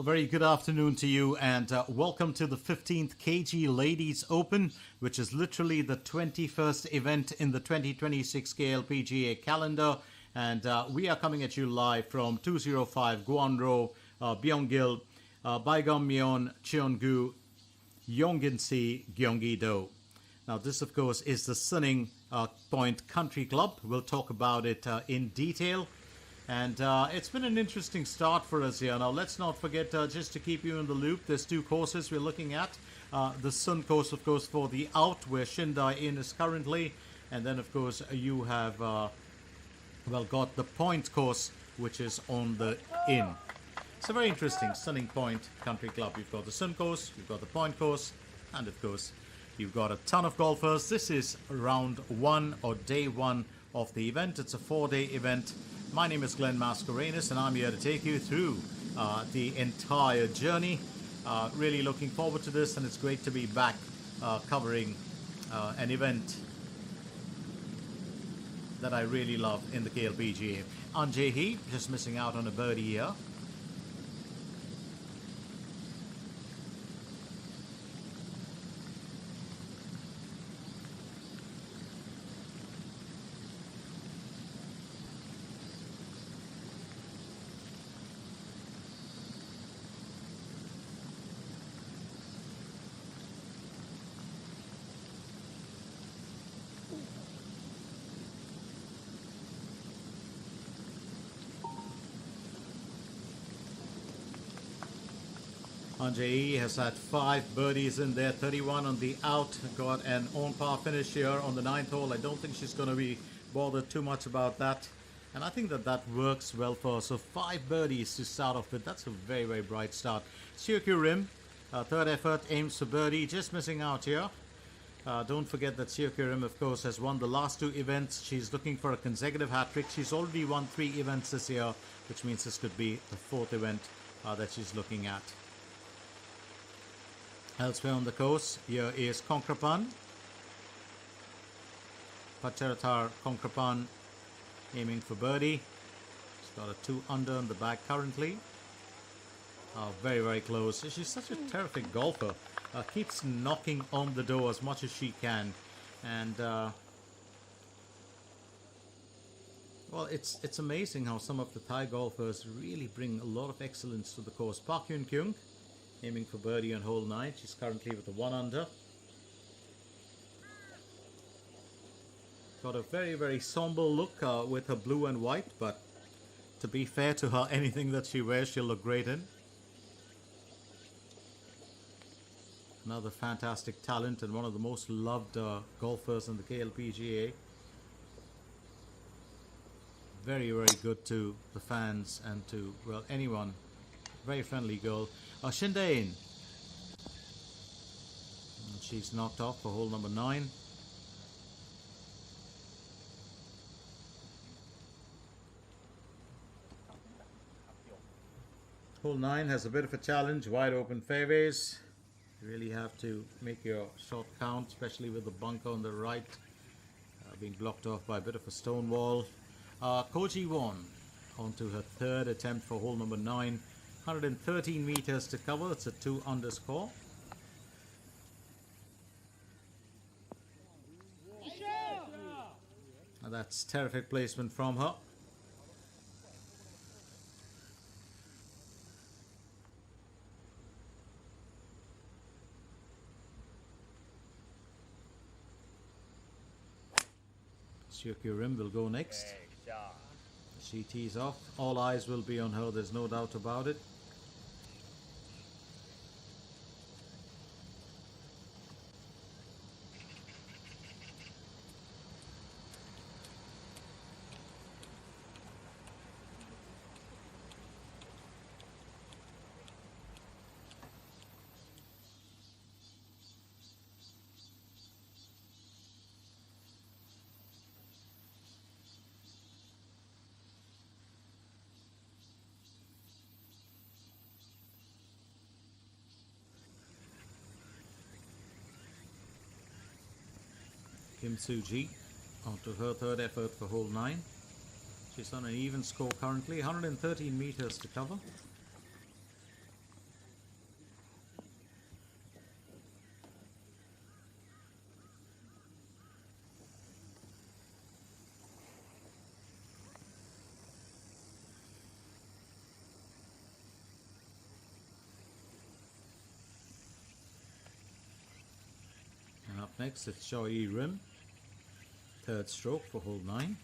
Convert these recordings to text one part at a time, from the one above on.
A very good afternoon to you, and welcome to the 15th KG Ladies Open, which is literally the 21st event in the 2026 KLPGA calendar. And we are coming at you live from 205 Guanro, Byonggil, Baigam-myeon, Cheongu, Yongin-si, Gyeonggi-do. Now, this, of course, is the Sunning Point Country Club. We'll talk about it in detail. And it's been an interesting start for us here. Now, let's not forget, just to keep you in the loop, there's two courses we're looking at. The Sun course, of course, for the out, where Shindai-in is currently. And then, of course, you have, got the Point course, which is on the in. It's a very interesting Sunning Point Country Club. You've got the Sun course, you've got the Point course, and, of course, you've got a ton of golfers. This is round one, or day one of the event. It's a 4-day event. My name is Glenn Mascarenas, and I'm here to take you through the entire journey. Really looking forward to this, and it's great to be back covering an event that I really love in the KLPGA. Anjae Hee just missing out on a birdie here. Anjae has had 5 birdies in there, 31 on the out, got an on-par finish here on the 9th hole. I don't think she's going to be bothered too much about that, and I think that that works well for her. So 5 birdies to start off with. That's a very, very bright start. Seokyu Rim, third effort, aims for birdie, just missing out here. Don't forget that Seokyu Rim, of course, has won the last 2 events. She's looking for a consecutive hat-trick. She's already won 3 events this year, which means this could be the 4th event that she's looking at. Elsewhere on the course, here is Konkrapan. Pacharatar Konkrapan aiming for birdie. She's got a 2 under in the bag currently. Very, very close. She's such a terrific golfer. Keeps knocking on the door as much as she can. And, well, it's amazing how some of the Thai golfers really bring a lot of excellence to the course. Park Hyun Kyung aiming for birdie on hole 9. She's currently with a 1 under. Got a very, very somber look with her blue and white, but to be fair to her, anything that she wears she'll look great in. Another fantastic talent and one of the most loved golfers in the KLPGA. Very, very good to the fans and to, well, anyone. Very friendly girl. Shindai-in. She's knocked off for hole number 9. Hole 9 has a bit of a challenge. Wide open fairways. You really have to make your shot count, especially with the bunker on the right being blocked off by a bit of a stone wall. Koji Won onto her 3rd attempt for hole number 9. 113 meters to cover. It's a 2 under score. Now that's terrific placement from her. Seokyu Rim will go next. She tees off. All eyes will be on her, there's no doubt about it. Kim Soo-ji onto her 3rd effort for hole 9. She's on an even score currently, 113 meters to cover. next. It's Choi Rim. Third stroke for hole 9.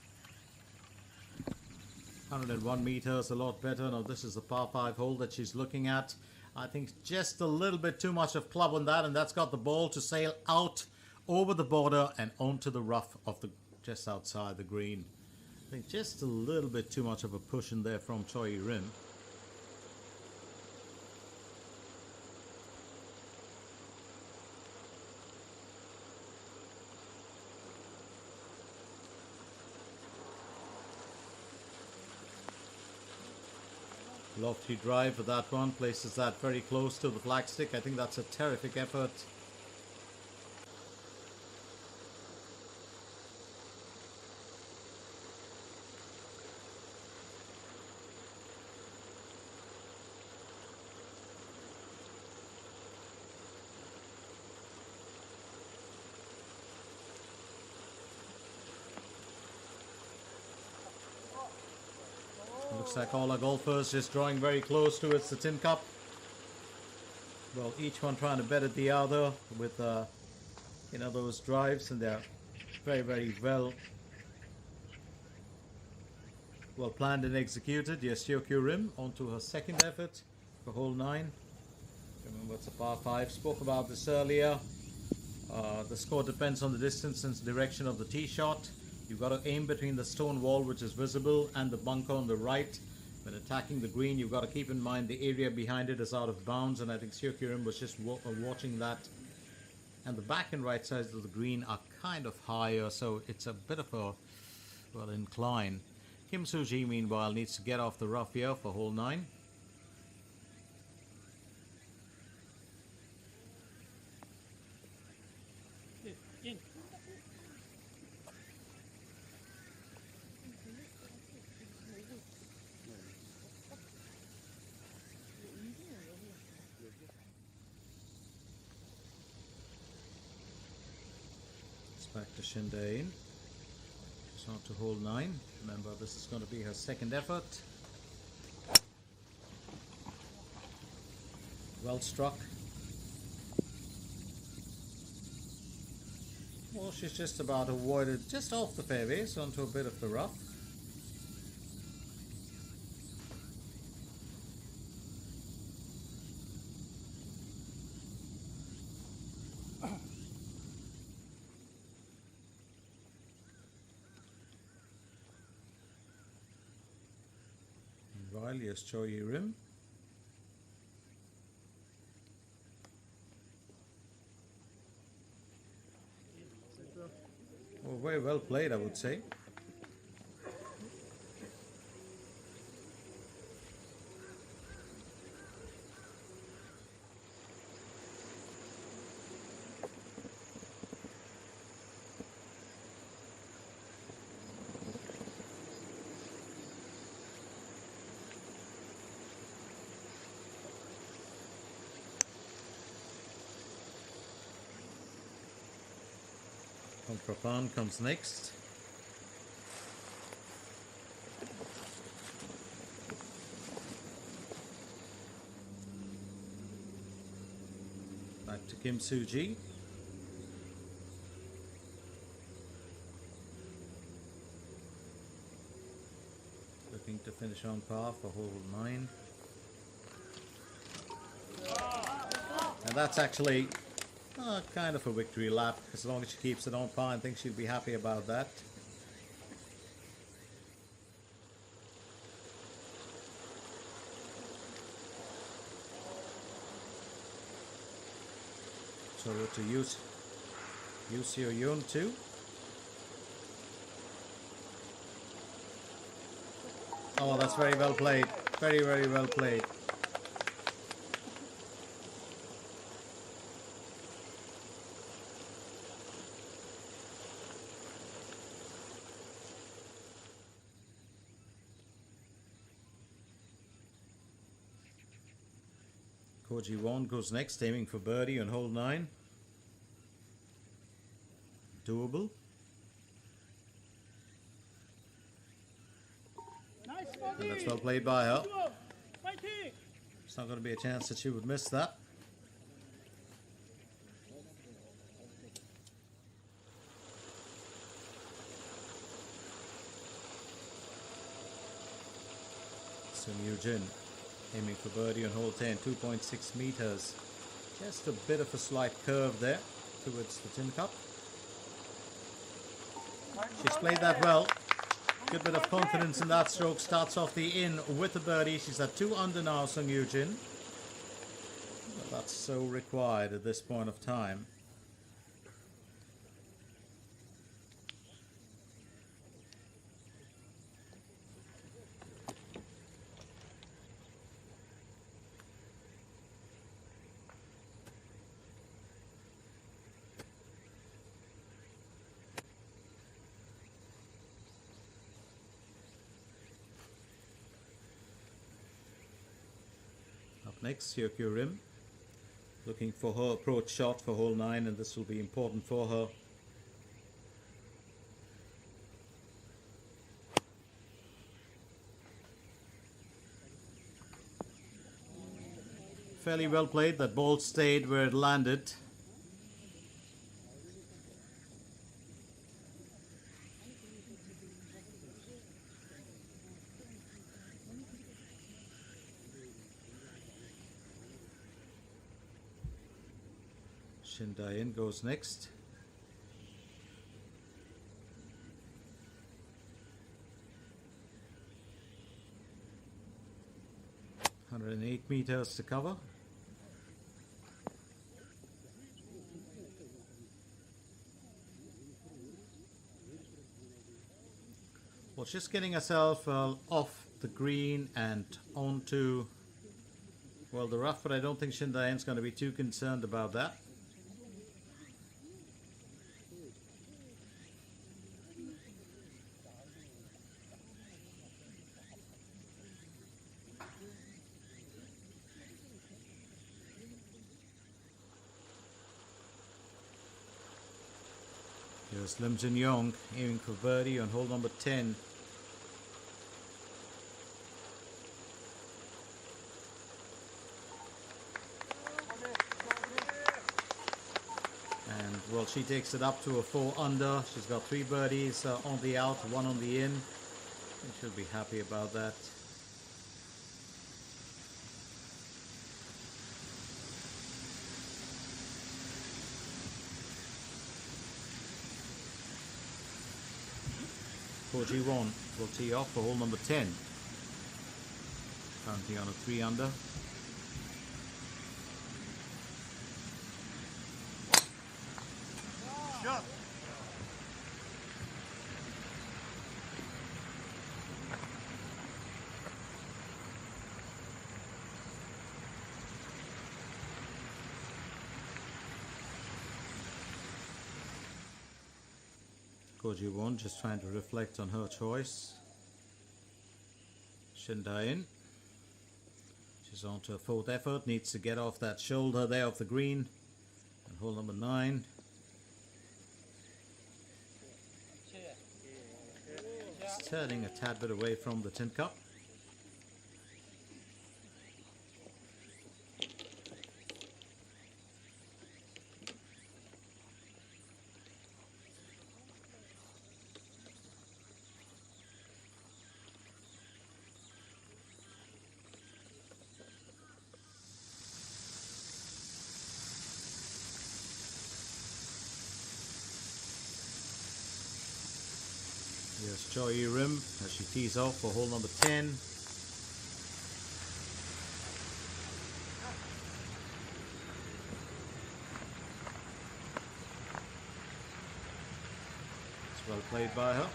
101 meters, a lot better. Now this is the par 5 hole that she's looking at. I think just a little bit too much of club on that, and that's got the ball to sail out over the border and onto the rough of the just outside the green. I think just a little bit too much of a push in there from Choi Rim. Lofty drive for that one, places that very close to the flagstick. I think that's a terrific effort. Looks like all our golfers just drawing very close towards the tin cup. Well, each one trying to better the other with those drives, and they're very well planned and executed. Yes, Hyokyu Rim onto her second effort for hole 9. Remember, it's a par 5. Spoke about this earlier. The score depends on the distance and direction of the tee shot. You've got to aim between the stone wall, which is visible, and the bunker on the right. When attacking the green, you've got to keep in mind the area behind it is out of bounds, and I think Hyokyu Rim was just watching that. And the back and right sides of the green are kind of higher, so it's a bit of a, incline. Kim Soo-ji, meanwhile, needs to get off the rough here for hole 9. Back to Shindain. It's on to hole 9. Remember, this is going to be her second effort. Well struck. Well, she's just about avoided just off the fairways onto a bit of the rough. Yes, Choi Rim. Oh, very well played, I would say. Kontrapan comes next. Back to Kim Soo-ji. Looking to finish on par for hole 9. And that's actually kind of a victory lap. As long as she keeps it on par, I think she'll be happy about that. So to use your Yun too. Oh, that's very well played. Very well played. Koji Won goes next, aiming for birdie on hole 9. Doable. And that's well played by her. It's not going to be a chance that she would miss that. So Nugent aiming for birdie on hole 10, 2.6 meters. Just a bit of a slight curve there towards the tin cup. She's played that well. Good bit of confidence in that stroke. Starts off the in with a birdie. She's at 2 under now, Sung Yujin. Well, that's so required at this point of time. Up next, Hyokyo Rim, looking for her approach shot for hole 9, and this will be important for her. Fairly well played. That ball stayed where it landed. Shin Dae-in goes next. "108 meters to cover." Well, just getting herself off the green and onto, well, the rough, but I don't think Shin Dae-in's going to be too concerned about that. Here's Lim Jin Yong aiming for birdie on hole number 10. And well, she takes it up to a 4 under. She's got 3 birdies on the out, 1 on the in. And she'll be happy about that. Ji-won will tee off for hole number 10. Currently on a 3 under. Shot. Ji-won just trying to reflect on her choice. Shin Dae-in. She's on to her 4th effort. Needs to get off that shoulder there of the green. And hole number 9. Just turning a tad bit away from the tin cup. Here's Choi Rim as she tees off for hole number 10. It's well played by her.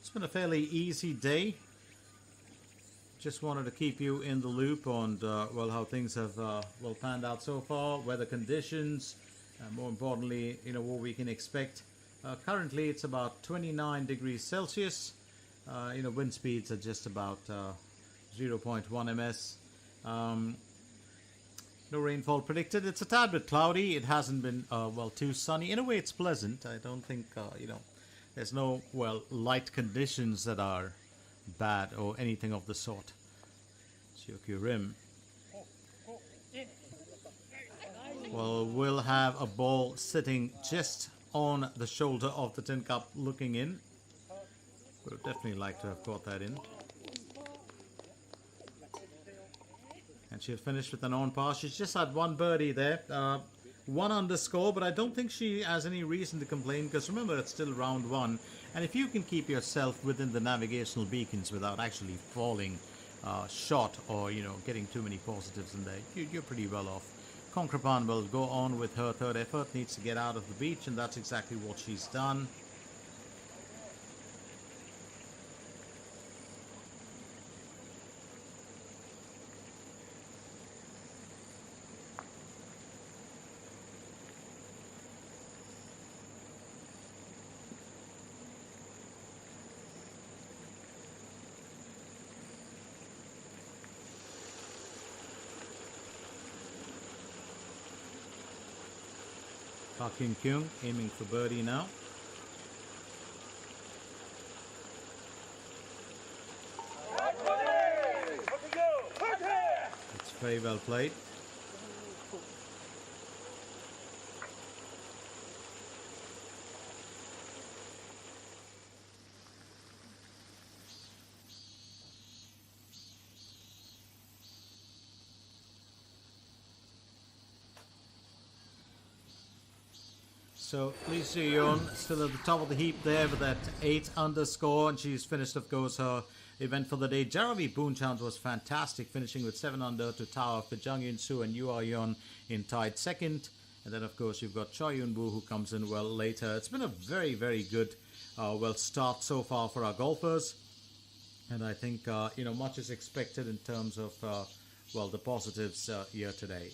It's been a fairly easy day. Just wanted to keep you in the loop on well, how things have well panned out so far, weather conditions, and more importantly, you know, what we can expect. Currently, it's about 29 degrees Celsius. You know, wind speeds are just about 0.1 ms. No rainfall predicted. It's a tad bit cloudy. It hasn't been, well, too sunny. In a way, it's pleasant. I don't think, there's no, well, light conditions that are bad or anything of the sort. Choke your rim. Well, we'll have a ball sitting just on the shoulder of the tin cup looking in. Would have definitely like to have got that in. And she'll finish with an on par. She's just had one birdie there. One underscore, but I don't think she has any reason to complain because remember, it's still round one. And if you can keep yourself within the navigational beacons without actually falling short or, getting too many positives in there, you're pretty well off. Concrepan will go on with her third effort, needs to get out of the beach, and that's exactly what she's done. Park Hyun Kyung aiming for birdie now. It's very well played. So Lee Soo-yeon still at the top of the heap there with that 8 underscore, and she's finished, of course, her event for the day. Jeremy Boonchant was fantastic, finishing with 7 under to tower for Jung Yun Soo and Yu Ah-yeon in tied second. And then, of course, you've got Choi Yoon Woo who comes in well later. It's been a very, very good, start so far for our golfers. And I think, much is expected in terms of, the positives here today.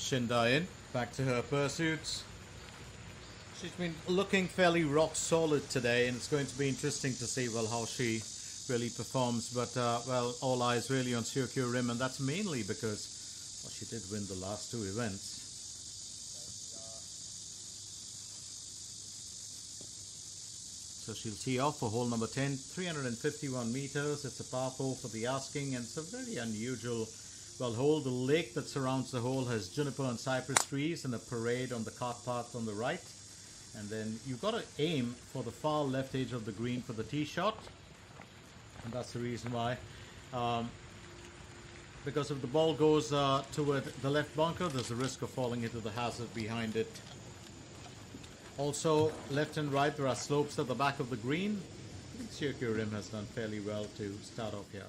Shinda in, back to her pursuits. She's been looking fairly rock solid today, and it's going to be interesting to see, well, how she really performs. But, well, all eyes really on Syokyu Rim, and that's mainly because, well, she did win the last two events. So she'll tee off for hole number 10, 351 meters. It's a par 4 for the asking, and it's a very unusual, well, hole. The lake that surrounds the hole has juniper and cypress trees and a parade on the cart path on the right. And then you've got to aim for the far left edge of the green for the tee shot. And that's the reason why. Because if the ball goes toward the left bunker, there's a risk of falling into the hazard behind it. Also, left and right, there are slopes at the back of the green. I think Syokyu Rim has done fairly well to start off here.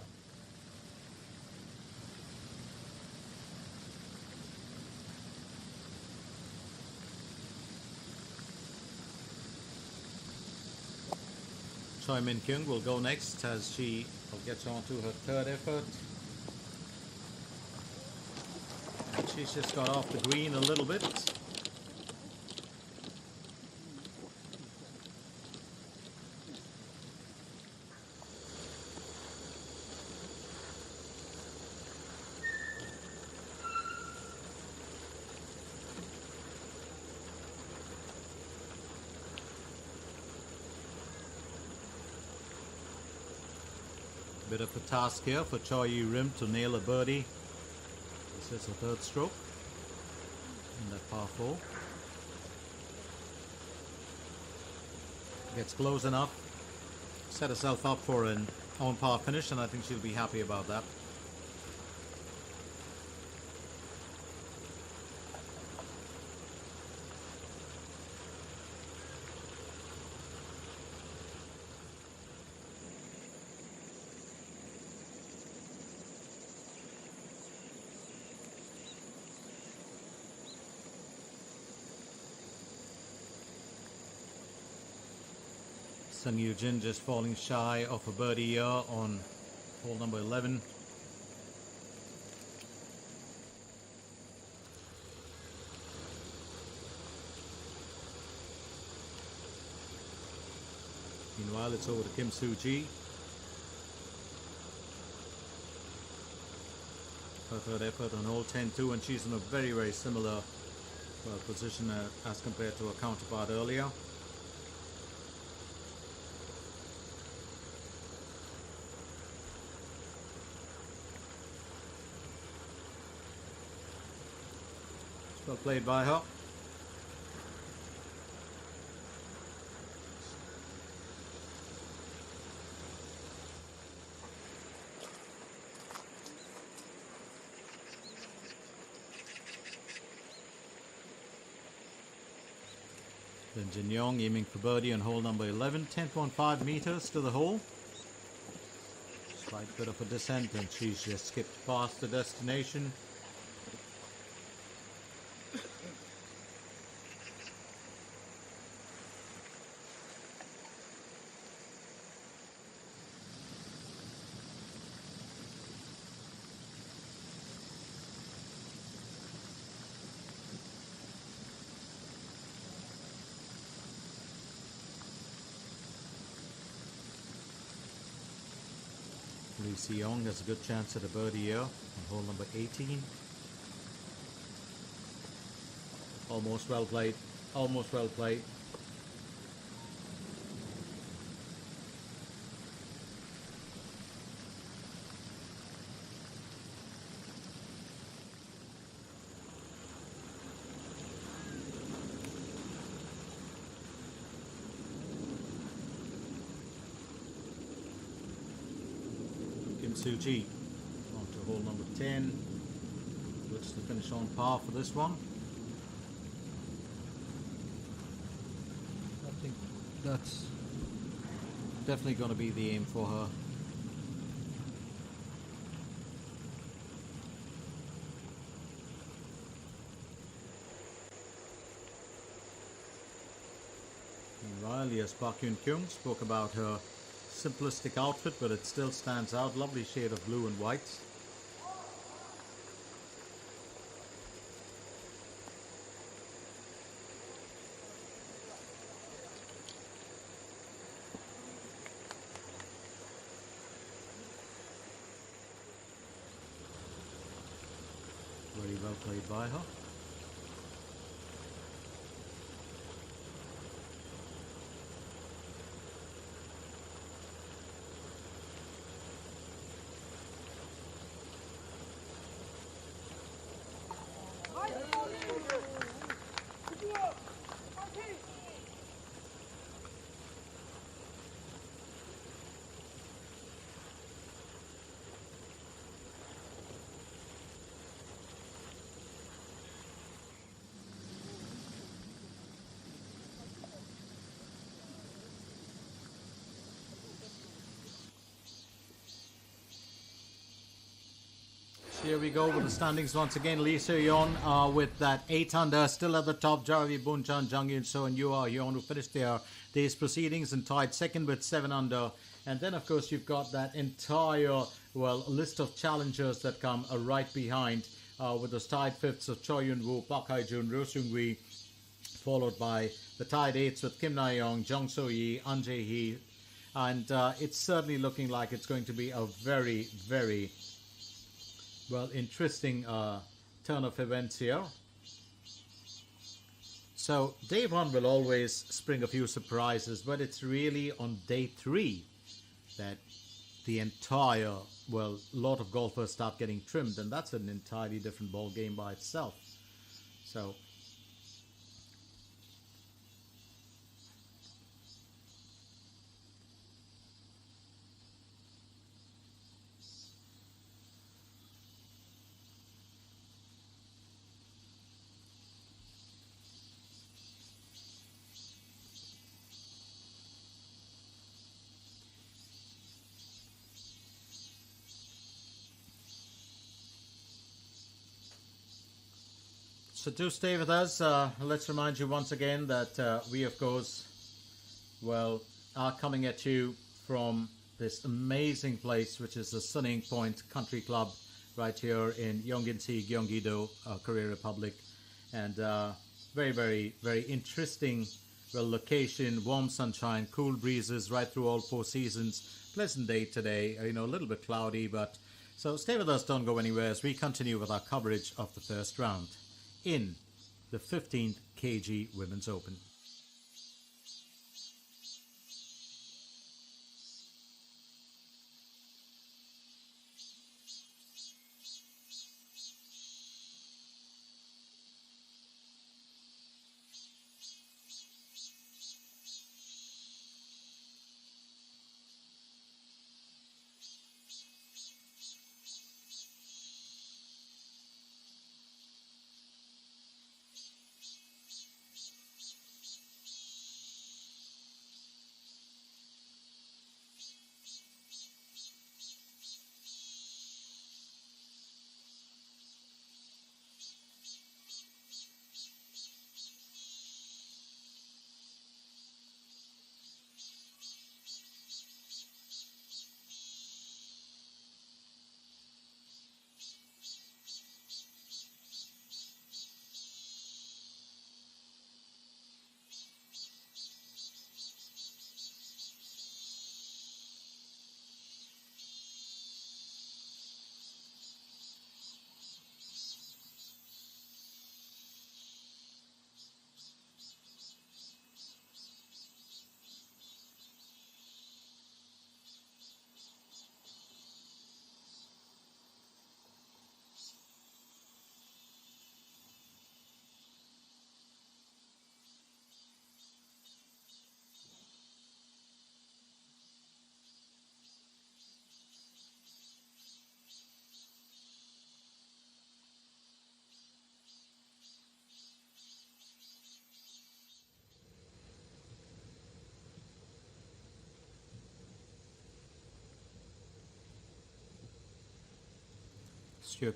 Choi Min Kyung will go next as she gets on to her third effort. And she's just got off the green a little bit. Bit of a task here for Choi Rim to nail a birdie. This is a third stroke in that par 4. Gets close enough, set herself up for an on par finish, and I think she'll be happy about that. Sun Yoo-jin just falling shy of a birdie here on hole number 11. Meanwhile, it's over to Kim Soo-ji. Her third effort on hole 10-2, and she's in a very, very similar well positioned as compared to a counterpart earlier. Well played by her. Then Jin Yong aiming for birdie on hole number 11, 10.5 meters to the hole. Slight bit of a descent and she's just skipped past the destination. Lee Si-young has a good chance at a birdie here on hole number 18. Almost well played. Almost well played. Suji on to hole number 10. Looks to finish on par for this one. I think that's definitely going to be the aim for her. Meanwhile, as Park Yoon Kyung spoke about her simplistic outfit, but it still stands out. Lovely shade of blue and white. Very well played by her. Here we go with the standings once again. Lee Si-young with that 8 under, still at the top. Jaravi Bunchan, Jang Yun So and Yu Hyun, who finished their day's proceedings and tied second with 7 under. And then, of course, you've got that entire, well, list of challengers that come right behind with the tied fifths of Choi Yun Woo, Park Hae Jun, Ro Seung Hui, followed by the tied eights with Kim Na Young, Jung So Yi, An Jae Hee. And it's certainly looking like it's going to be a very, very well, interesting turn of events here. So day one will always spring a few surprises, but it's really on day 3 that the entire, well, lot of golfers start getting trimmed, and that's an entirely different ball game by itself. So So do stay with us. Let's remind you once again that we, of course, well, are coming at you from this amazing place, which is the Sunning Point Country Club right here in Yongin-si, Gyeonggi-do, Korea Republic. And very, very, very interesting, well, location, warm sunshine, cool breezes right through all 4 seasons. Pleasant day today, you know, a little bit cloudy, but so stay with us, don't go anywhere as we continue with our coverage of the first round. In the 15th KG Women's Open.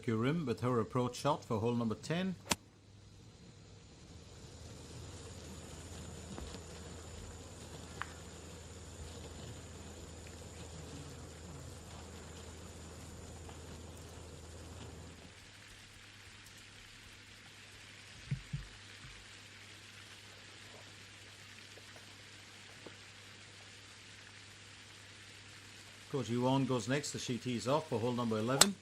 Kyo Rim with her approach shot for hole number 10. Koji Won goes next as she tees off for hole number 11.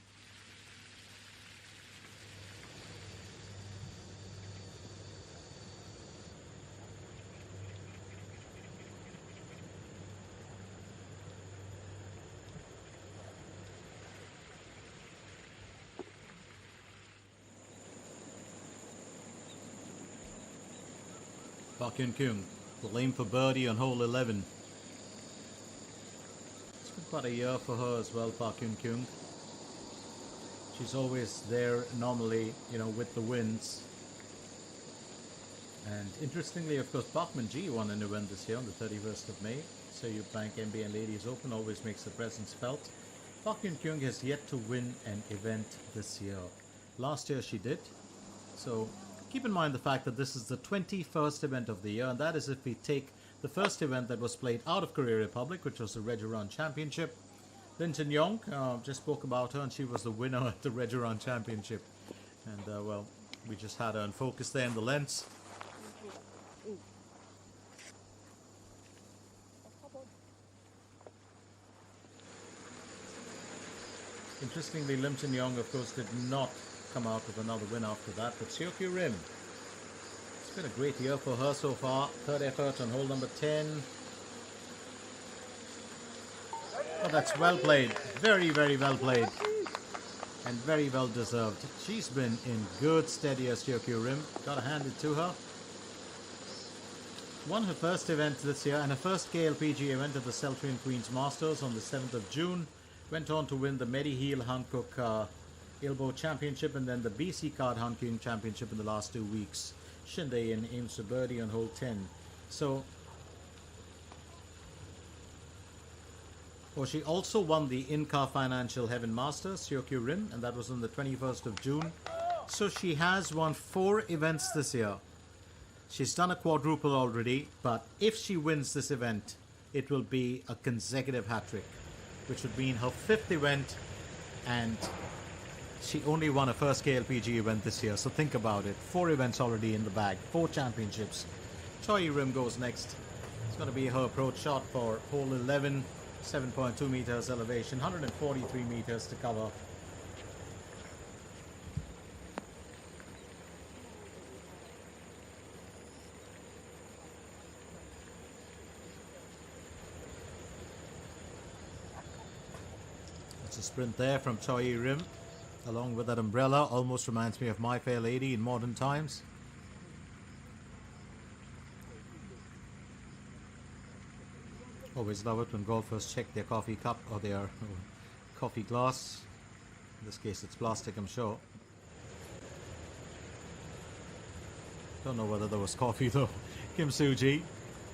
Park Hyun Kyung will aim for birdie on hole 11. It's been quite a year for her as well, Park Hyun Kyung. She's always there normally, with the wins. And interestingly, of course, Park Min-ji won an event this year on the 31st of May. Seoul Bank MBN Ladies Open always makes the presence felt. Park Hyun Kyung has yet to win an event this year. Last year she did. So keep in mind the fact that this is the 21st event of the year, and that is if we take the first event that was played out of Korea Republic, which was the Regiron Championship. Lin Jin-young, just spoke about her, and she was the winner at the Regiron Championship. And, well, we just had her in focus there in the lens. Interestingly, Lim Jin-young, of course, did not come out with another win after that, but Seokyu Rim, it's been a great year for her so far. Third effort on hole number 10. Oh, that's well played. Very, very well played. And very well deserved. She's been in good steady as Seokyu Rim. Gotta hand it to her. Won her first event this year and her first KLPGA event at the Celtrian Queens Masters on the 7th of June. Went on to win the Mediheal Hankook Ilbo Championship and then the BC Card Hankook Championship in the last 2 weeks. Shindae aims for birdie on hole 10. So, she also won the Inca Financial Heaven Masters, Seokyu Rim, and that was on the 21st of June. So she has won 4 events this year. She's done a quadruple already, but if she wins this event, it will be a consecutive hat-trick, which would mean her 5th event, and she only won her first KLPG event this year, so think about it. 4 events already in the bag, 4 championships. Choi Rim goes next. It's going to be her approach shot for hole 11, 7.2 meters elevation, 143 meters to cover. a sprint there from Choi Rim, along with that umbrella. Almost reminds me of My Fair Lady in modern times. Always love it when golfers check their coffee cup or their coffee glass. In this case it's plastic, I'm sure. Don't know whether there was coffee though. Kim Soo-ji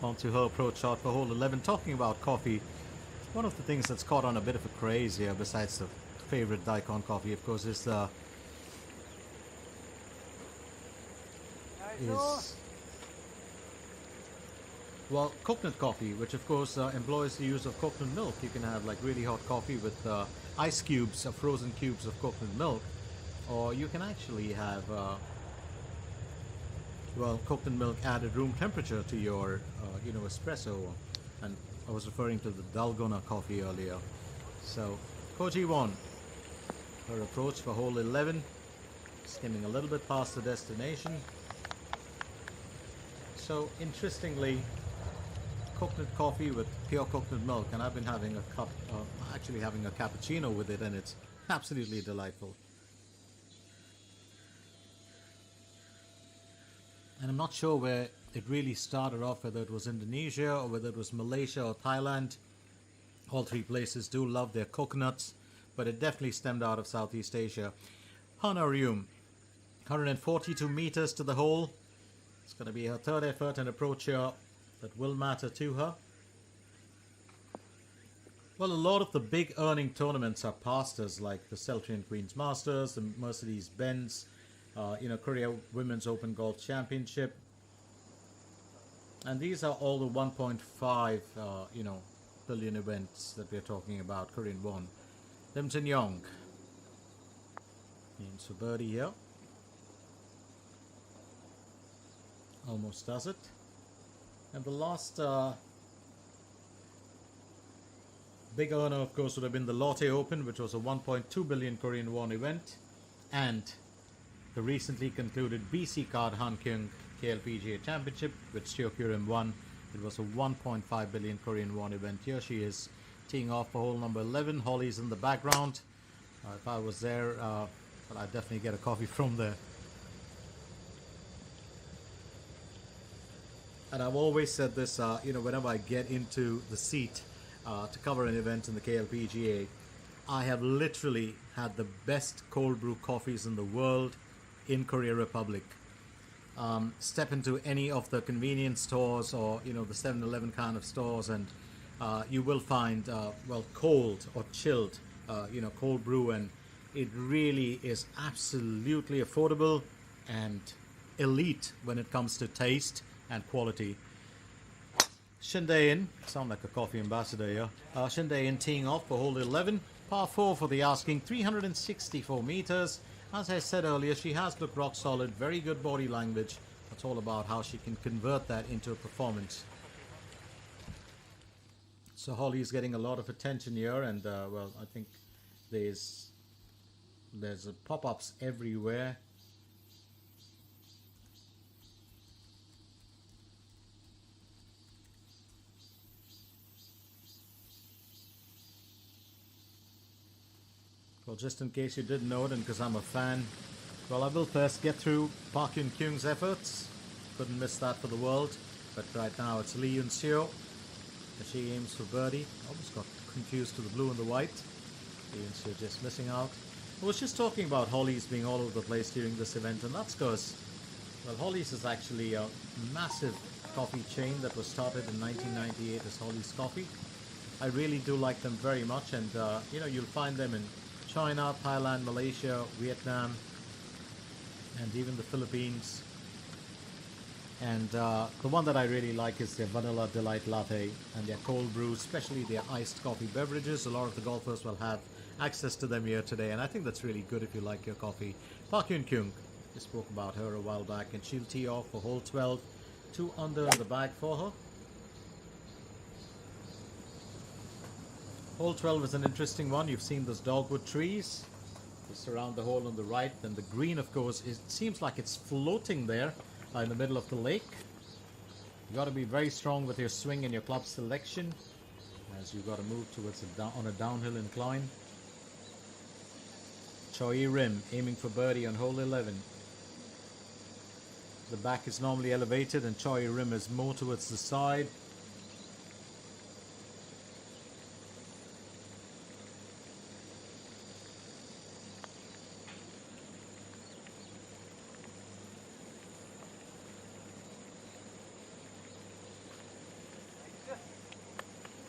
onto her approach shot for hole 11. Talking about coffee, one of the things that's caught on a bit of a craze here, besides the favorite Daikon coffee, of course, is well, coconut coffee, which of course employs the use of coconut milk. You can have like really hot coffee with ice cubes or frozen cubes of coconut milk, or you can actually have well, coconut milk added room temperature to your espresso. And I was referring to the Dalgona coffee earlier. So Koji won her approach for hole 11, skimming a little bit past the destination. So interestingly, coconut coffee with pure coconut milk, and I've been having a cup, actually having a cappuccino with it, and it's absolutely delightful. And I'm not sure where it really started off, whether it was Indonesia or whether it was Malaysia or Thailand. All three places do love their coconuts, but it definitely stemmed out of Southeast Asia. Hanarium, 142 meters to the hole. It's going to be her third effort and approach here that will matter to her. Well, a lot of the big earning tournaments are past us, like the Celtrian Queen's Masters, the Mercedes-Benz, Korea Women's Open Golf Championship. And these are all the 1.5, billion events that we're talking about. Korean won. Lim Jin Young. Aims for birdie here. Almost does it. And the last big earner, of course, would have been the Lotte Open, which was a 1.2 billion Korean won event. And the recently concluded BC Card Hankyung KLPGA Championship, which Seo Kyu-rim won. It was a 1.5 billion Korean won event. Here she is teeing off for hole number 11. Holly's in the background. If I was there, but I'd definitely get a coffee from there. And I've always said this, whenever I get into the seat to cover an event in the KLPGA, I have literally had the best cold brew coffees in the world in Korea Republic. Step into any of the convenience stores or the 7-Eleven kind of stores, and you will find cold or chilled cold brew, and it really is absolutely affordable and elite when it comes to taste and quality. Shindae-in, sound like a coffee ambassador here. Shindae-in teeing off for hole 11, par 4 for the asking, 364 meters. As I said earlier, she has looked rock solid, very good body language. It's all about how she can convert that into a performance. So Holly's getting a lot of attention here, and I think there's pop-ups everywhere. Well, just in case you didn't know it, and because I'm a fan, well, I will first get through Park Hyun-kyung's efforts. Couldn't miss that for the world. But right now it's Lee Yoon-seo. She aims for birdie. Almost got confused to the blue and the white. Lee Yoon-seo just missing out. I was just talking about Holly's being all over the place during this event, and that's because, well, Holly's is actually a massive coffee chain that was started in 1998 as Holly's Coffee. I really do like them very much, and you'll find them in China, Thailand, Malaysia, Vietnam, and even the Philippines. And the one that I really like is their Vanilla Delight Latte and their cold brew, especially their iced coffee beverages. A lot of the golfers will have access to them here today, and I think that's really good if you like your coffee. Park Hyun-kyung, I spoke about her a while back, and she'll tee off for hole 12. 2 under in the bag for her. Hole 12 is an interesting one. You've seen those dogwood trees just around the hole on the right. Then the green, of course, it seems like it's floating there in the middle of the lake. You got to be very strong with your swing and your club selection, as you've got to move towards on a downhill incline. Choi rim, aiming for birdie on hole 11. The back is normally elevated and Choi rim is more towards the side.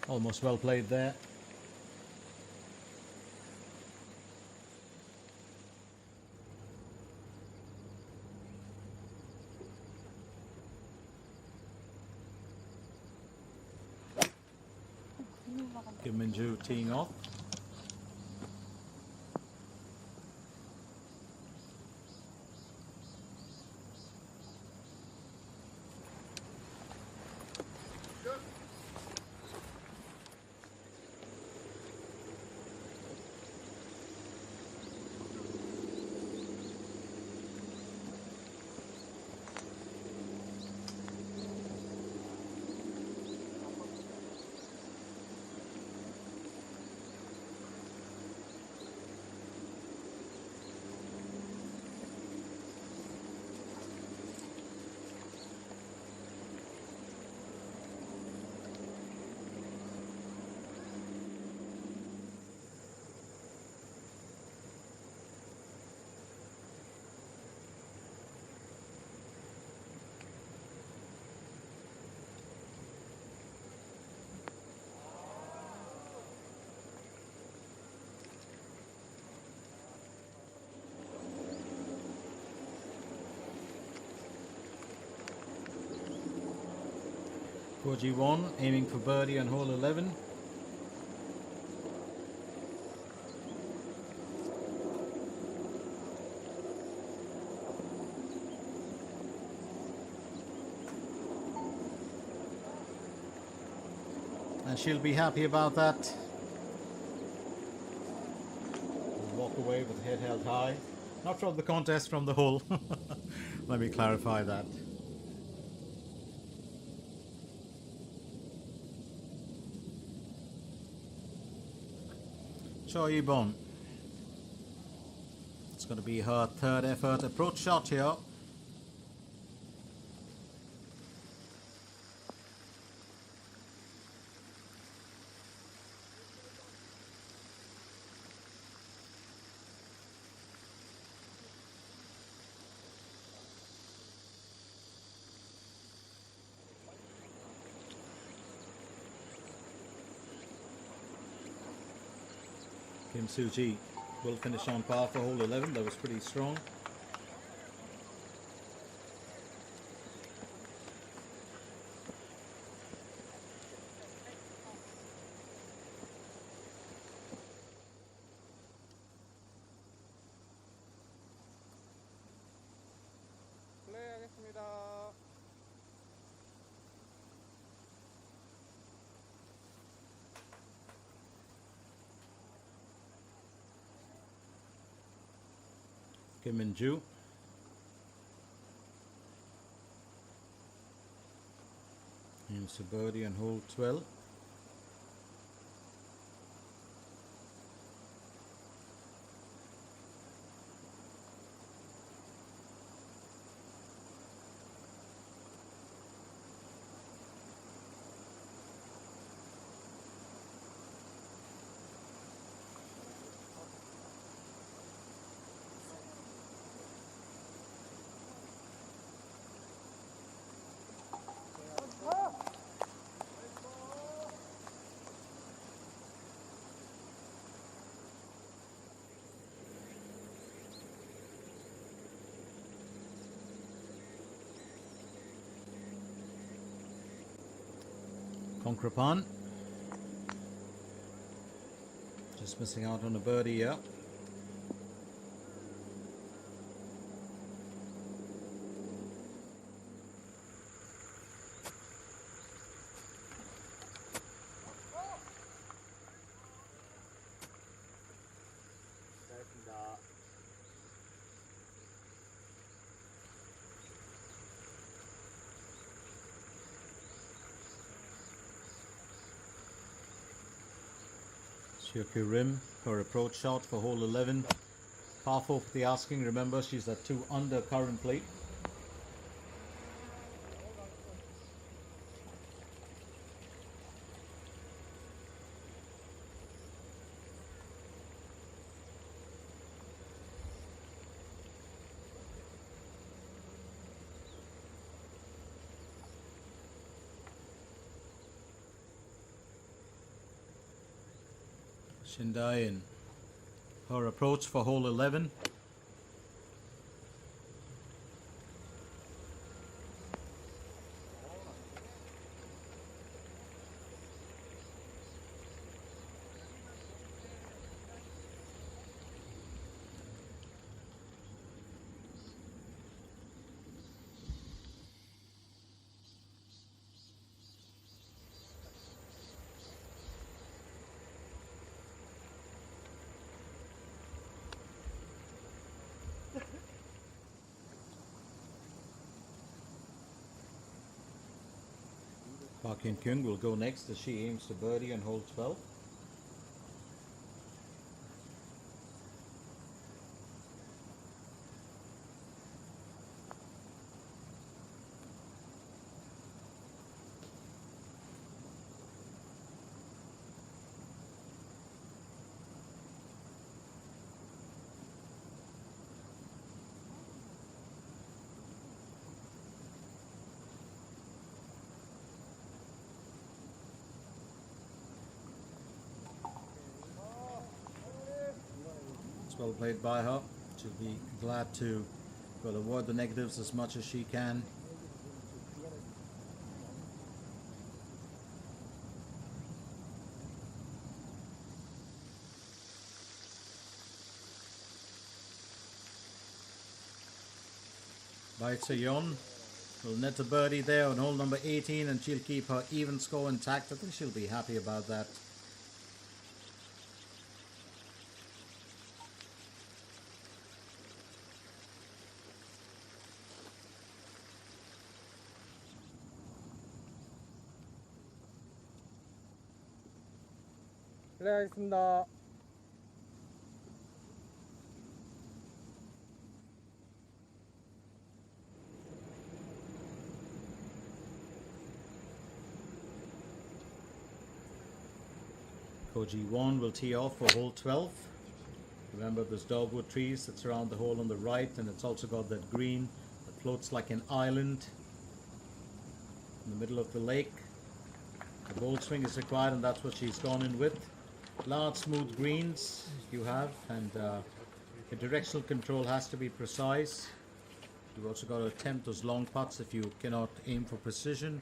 Almost well played there. Kim Min-joo teeing off. G1 aiming for birdie on hole 11. And she'll be happy about that. Walk away with head held high. Not from the contest, from the hole. Let me clarify that. Choi Bon. It's going to be her third effort approach shot here. Kim Soo-ji will finish on par for hole 11. That was pretty strong. 플레이하겠습니다. Kim Min-joo. Aims a birdie on hole 12. Konkrapan. Just missing out on a birdie here. Shirky rim for approach shot for hole 11. half off the asking. Remember, she's at 2 under currently. Shindai in her approach for hole 11. Park In Kyung will go next as she aims to birdie on hole 12. Well played by her. She'll be glad to avoid the negatives as much as she can. Bai Tse-yeon will net a birdie there on hole number 18, and she'll keep her even score intact. I think she'll be happy about that. 실례하겠습니다. Koji Won will tee off for hole 12. Remember, there's dogwood trees that surround the hole on the right, and it's also got that green that floats like an island in the middle of the lake. The bold swing is required, and that's what she's gone in with. Large smooth greens you have, and the directional control has to be precise. You've also got to attempt those long putts if you cannot aim for precision.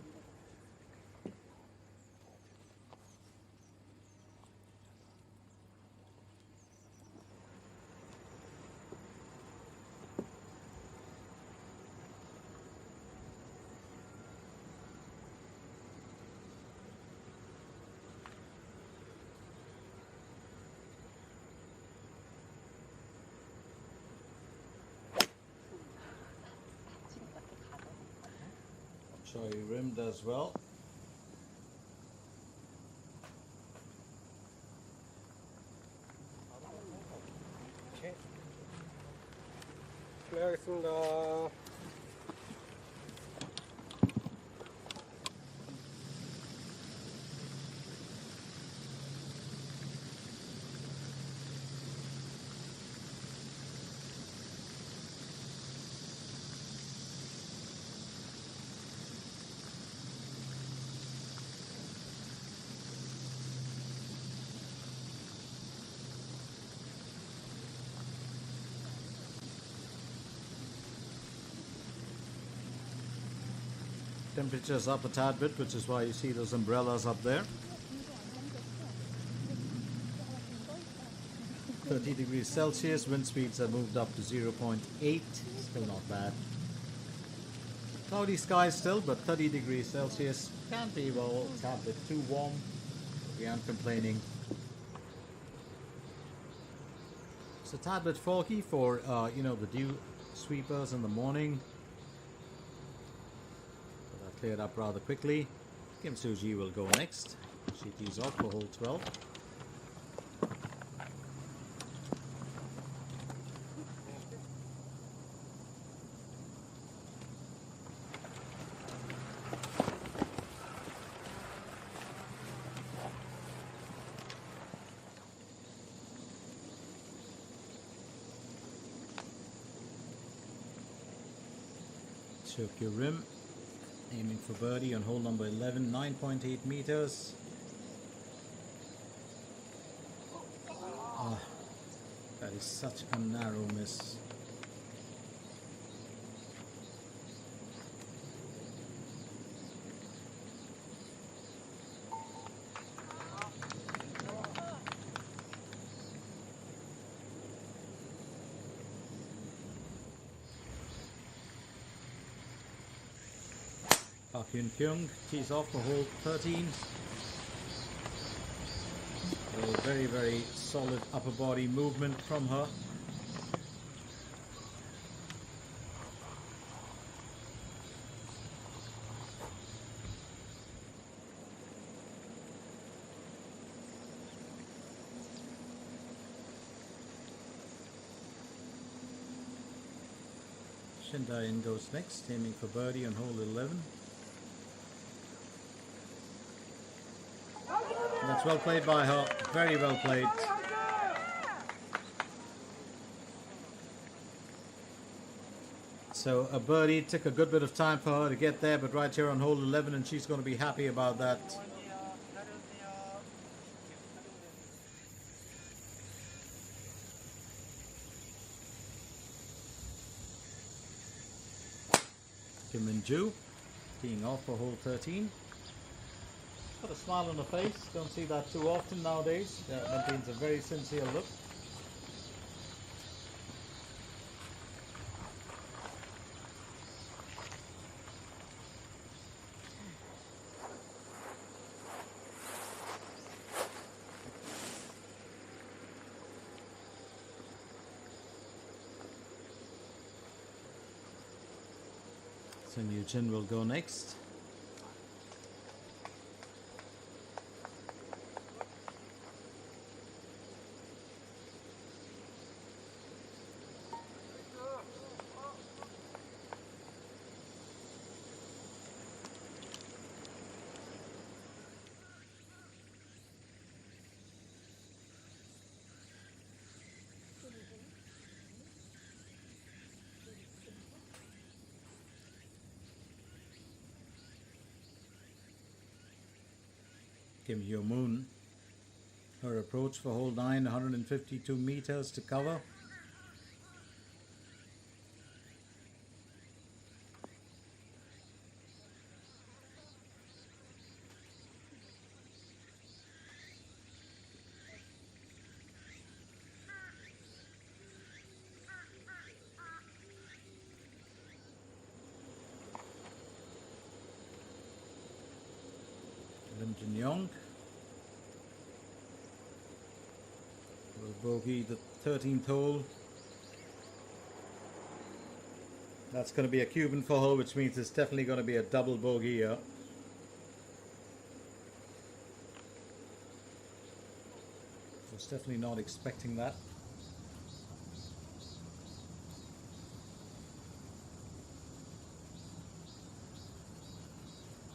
Sorry, rimmed as well. 실례하겠습니다. Temperature's up a tad bit, which is why you see those umbrellas up there. 30 degrees Celsius, wind speeds have moved up to 0.8, still not bad. Cloudy skies still, but 30 degrees Celsius can't be, well, it's a bit too warm. We aren't complaining. It's a tad bit foggy for, you know, the dew sweepers in the morning. Cleared up rather quickly. Kim Soo-ji will go next. She tees off for hole 12. Choke your rim. Aiming for birdie on hole number 11, 9.8 meters. Ah, that is such a narrow miss. Park Yun Kyung tees off for hole 13. A very, very solid upper body movement from her. Shindain goes next, aiming for birdie on hole 11. That's well played by her, very well played. So a birdie, took a good bit of time for her to get there, but right here on hole 11, and she's going to be happy about that. Kim Min-ju teeing off for hole 13. Got a smile on her face, don't see that too often nowadays. Maintains a very sincere look. Sun Yu-jin will go next. Kim Hyo-moon, her approach for hole 9, 152 meters to cover. Lim Jin-young will bogey the 13th hole. That's going to be a Cuban for her, which means it's definitely going to be a double bogey here. Was definitely not expecting that.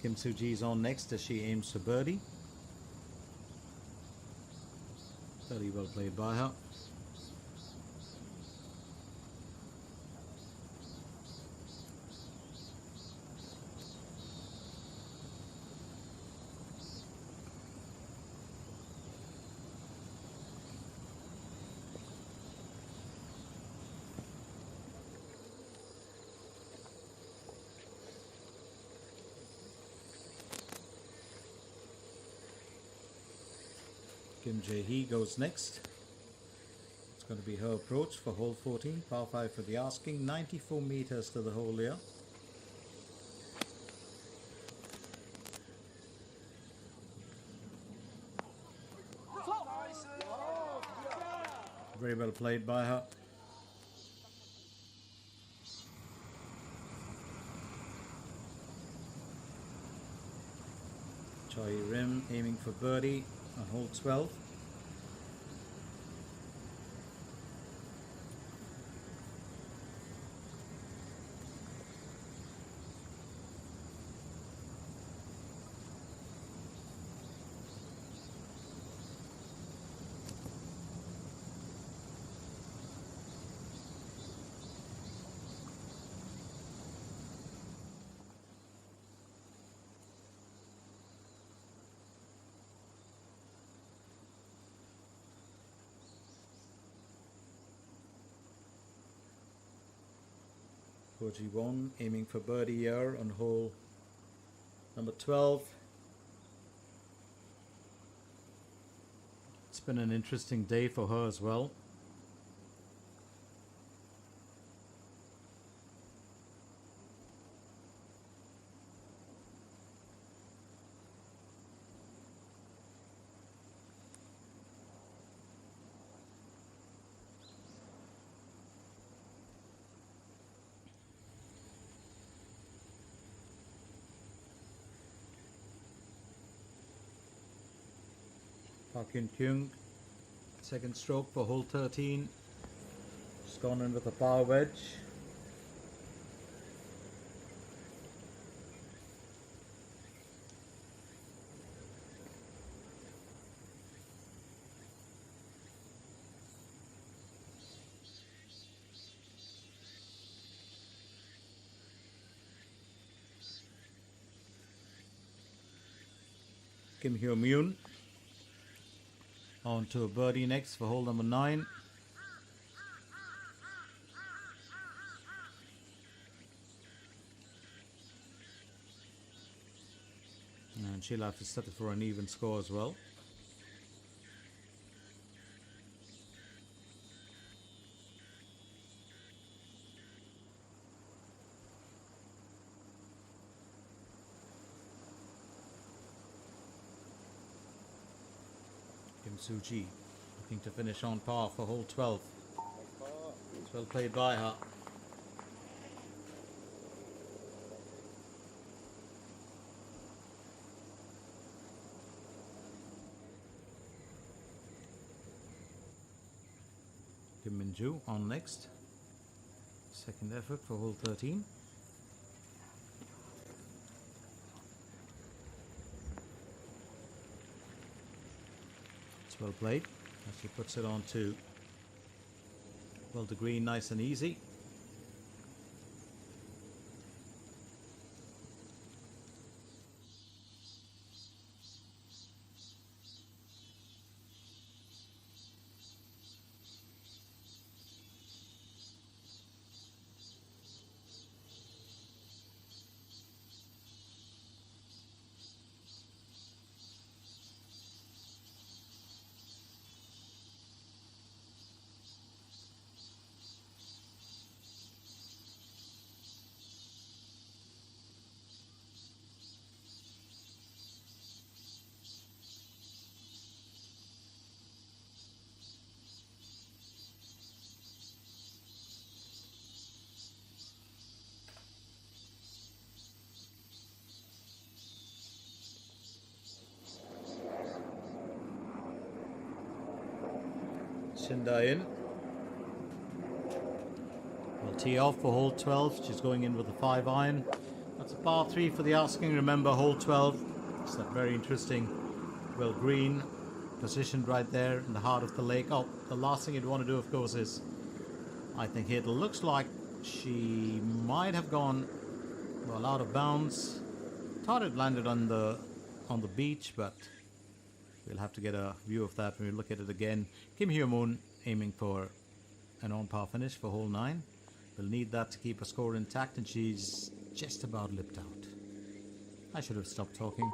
Kim Soo-ji's on next as she aims for birdie. Very well played by her. Kim Jae-hee goes next. It's going to be her approach for hole 14, par 5 for the asking, 94 meters to the hole here. Very well played by her. Choi Rim aiming for birdie on hole 12. 4G1 aiming for birdie here on hole number 12. It's been an interesting day for her as well. Park Yun Kyung, second stroke for hole 13. She's gone in with a power wedge. Kim Hyo Moon on to a birdie next for hole number 9. And she'll have to set it for an even score as well. Kim Soo-ji looking to finish on par for hole 12. It's well played by her. Kim Min-ju on next. Second effort for hole 13. It's well played as she puts it on to well the green, nice and easy. Shinda in. Will tee off for hole 12. She's going in with a 5 iron. That's a par 3 for the asking. Remember, hole 12. It's that very interesting, well, green, positioned right there in the heart of the lake. Oh, the last thing you'd want to do, of course, is I think it looks like she might have gone well out of bounds. Thought it landed on the beach, but we'll have to get a view of that when we look at it again. Kim Hyo Moon aiming for an on-par finish for hole 9. We'll need that to keep her score intact, and she's just about lipped out. I should have stopped talking.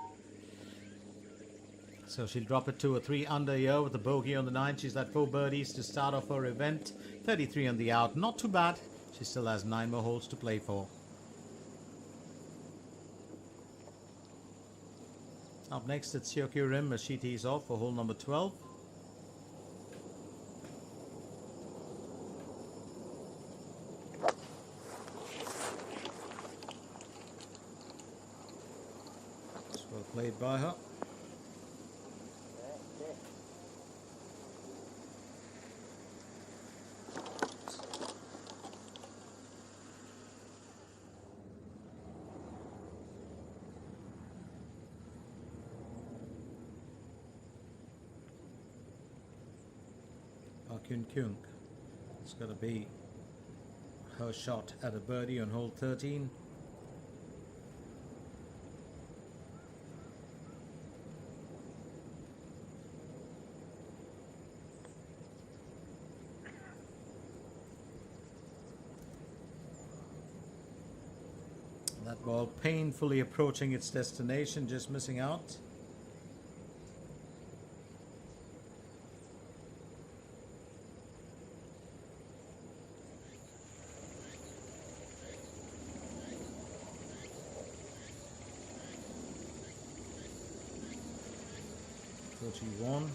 So she'll drop it to a 3 under here with a bogey on the 9. She's at 4 birdies to start off her event. 33 on the out. Not too bad. She still has 9 more holes to play for. Up next, it's Seokyu Rim as she tees off for hole number 12. It's well played by her. Park Yun Kyung. It's got to be her shot at a birdie on hole 13. Ball painfully approaching its destination, just missing out. One.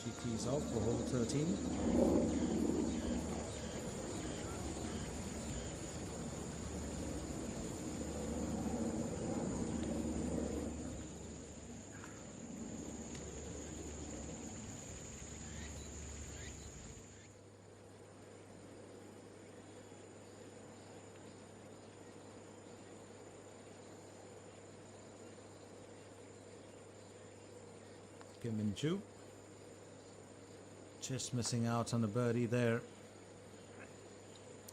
She tees off for hole 13. Kim and Ju just missing out on the birdie there,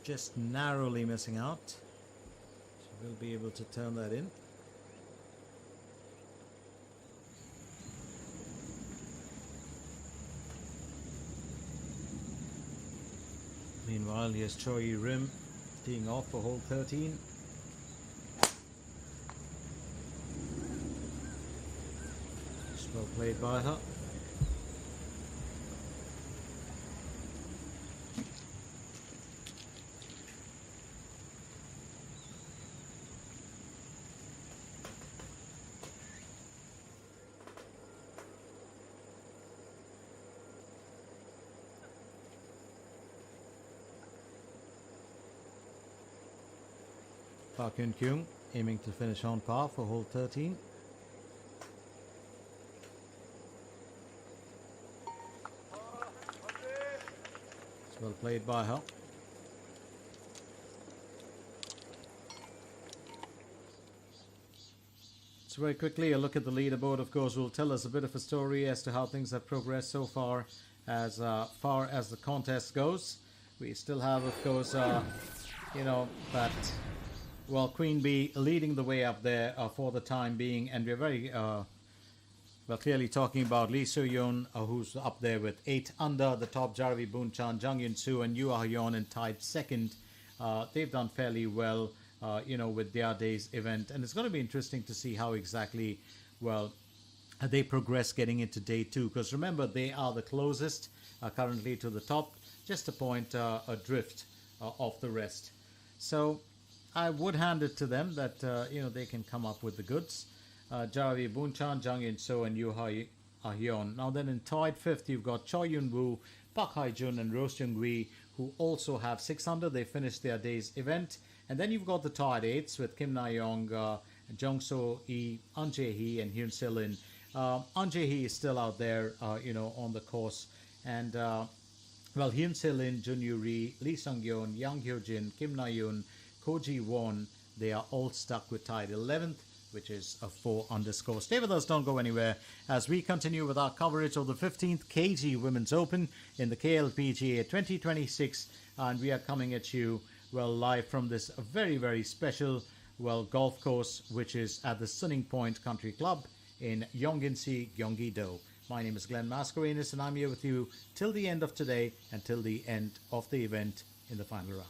just narrowly missing out. She will be able to turn that in. Meanwhile, here's Choi Rim teeing off for hole 13. Well played by her. Park Hyun Kyung aiming to finish on par for hole 13. Well played by her. So very quickly, a look at the leaderboard, of course, will tell us a bit of a story as to how things have progressed so far as the contest goes. We still have, of course, you know, that, well, Queen Bee leading the way up there for the time being, and we're very well, clearly talking about Lee Soo-yeon, who's up there with 8 under. The top, Jaravi Boon-chan, Jung Yun-soo, and Yoo Ah-yeon in tied second. They've done fairly well, you know, with their day's event. And it's going to be interesting to see how exactly, well, they progress getting into day 2. Because remember, they are the closest currently to the top, just a point adrift off the rest. So I would hand it to them that, you know, they can come up with the goods. Jaravi Boon-chan, Jung Yun-soo, and Yoo Ah-yeon. Now then in tied 5th, you've got Choi Yun-woo, Park Hae-jun, and Roh Seung-wi, who also have 6 under. They finished their day's event. And then you've got the tied 8ths with Kim Na-young, Jung So-hee, An Jae-hee, and Hyun Se-lin. An Jae-hee is still out there, you know, on the course. And, well, Hyun Se-lin, Jun Yoo-ri, Lee Sung-yeon, Yang Hyo-jin, Kim Na-yoon, Ko Ji-won, they are all stuck with tied 11th, which is a 4 underscore. Stay with us, don't go anywhere, as we continue with our coverage of the 15th KG Women's Open in the KLPGA 2026, and we are coming at you, well, live from this very, very special, well, golf course, which is at the Sunning Point Country Club in Yongin-si, Gyeonggi-do. My name is Glenn Mascarenas, and I'm here with you till the end of today and till the end of the event in the final round.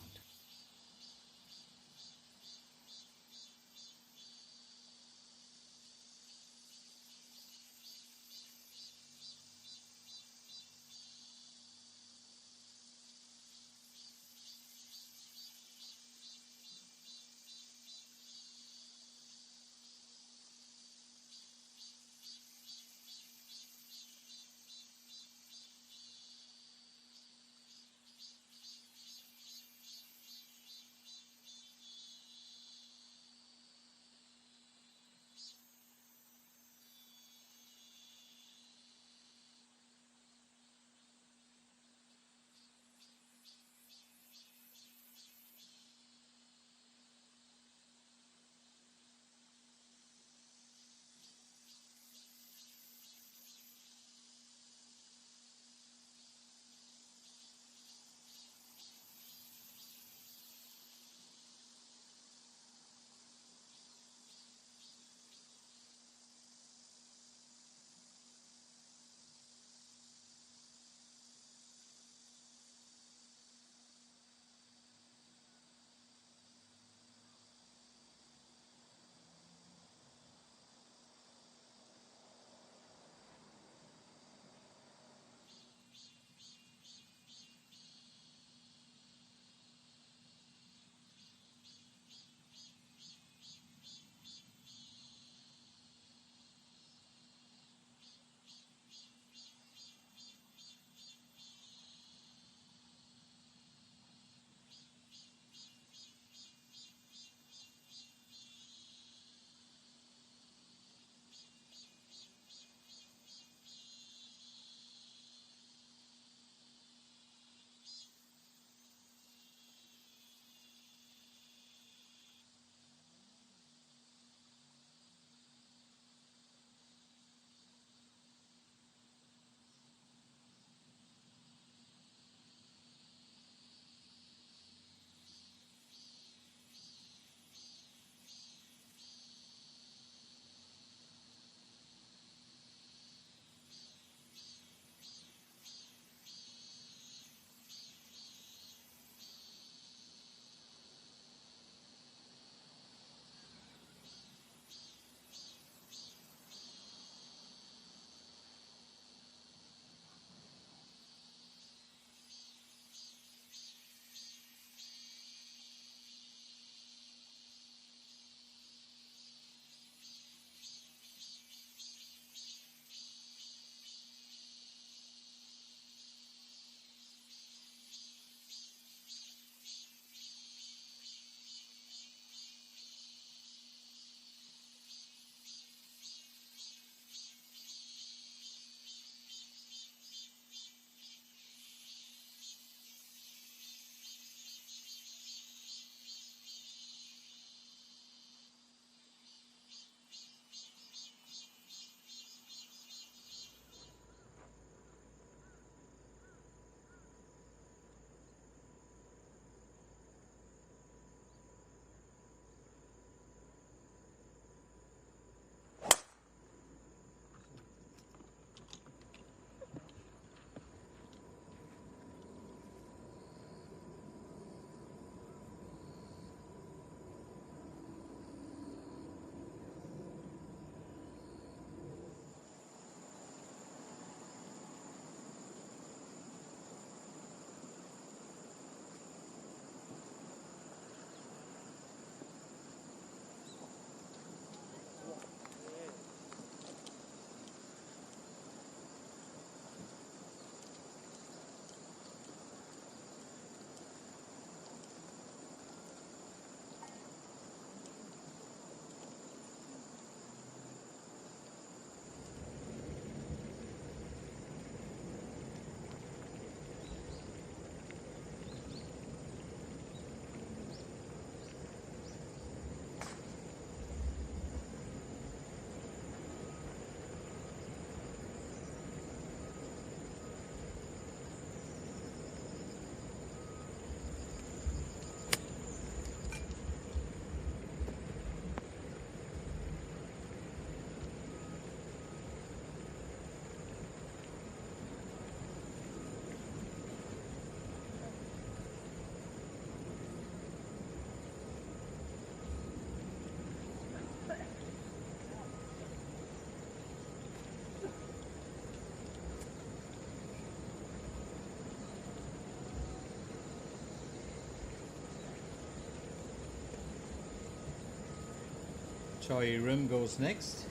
Choi rim goes next.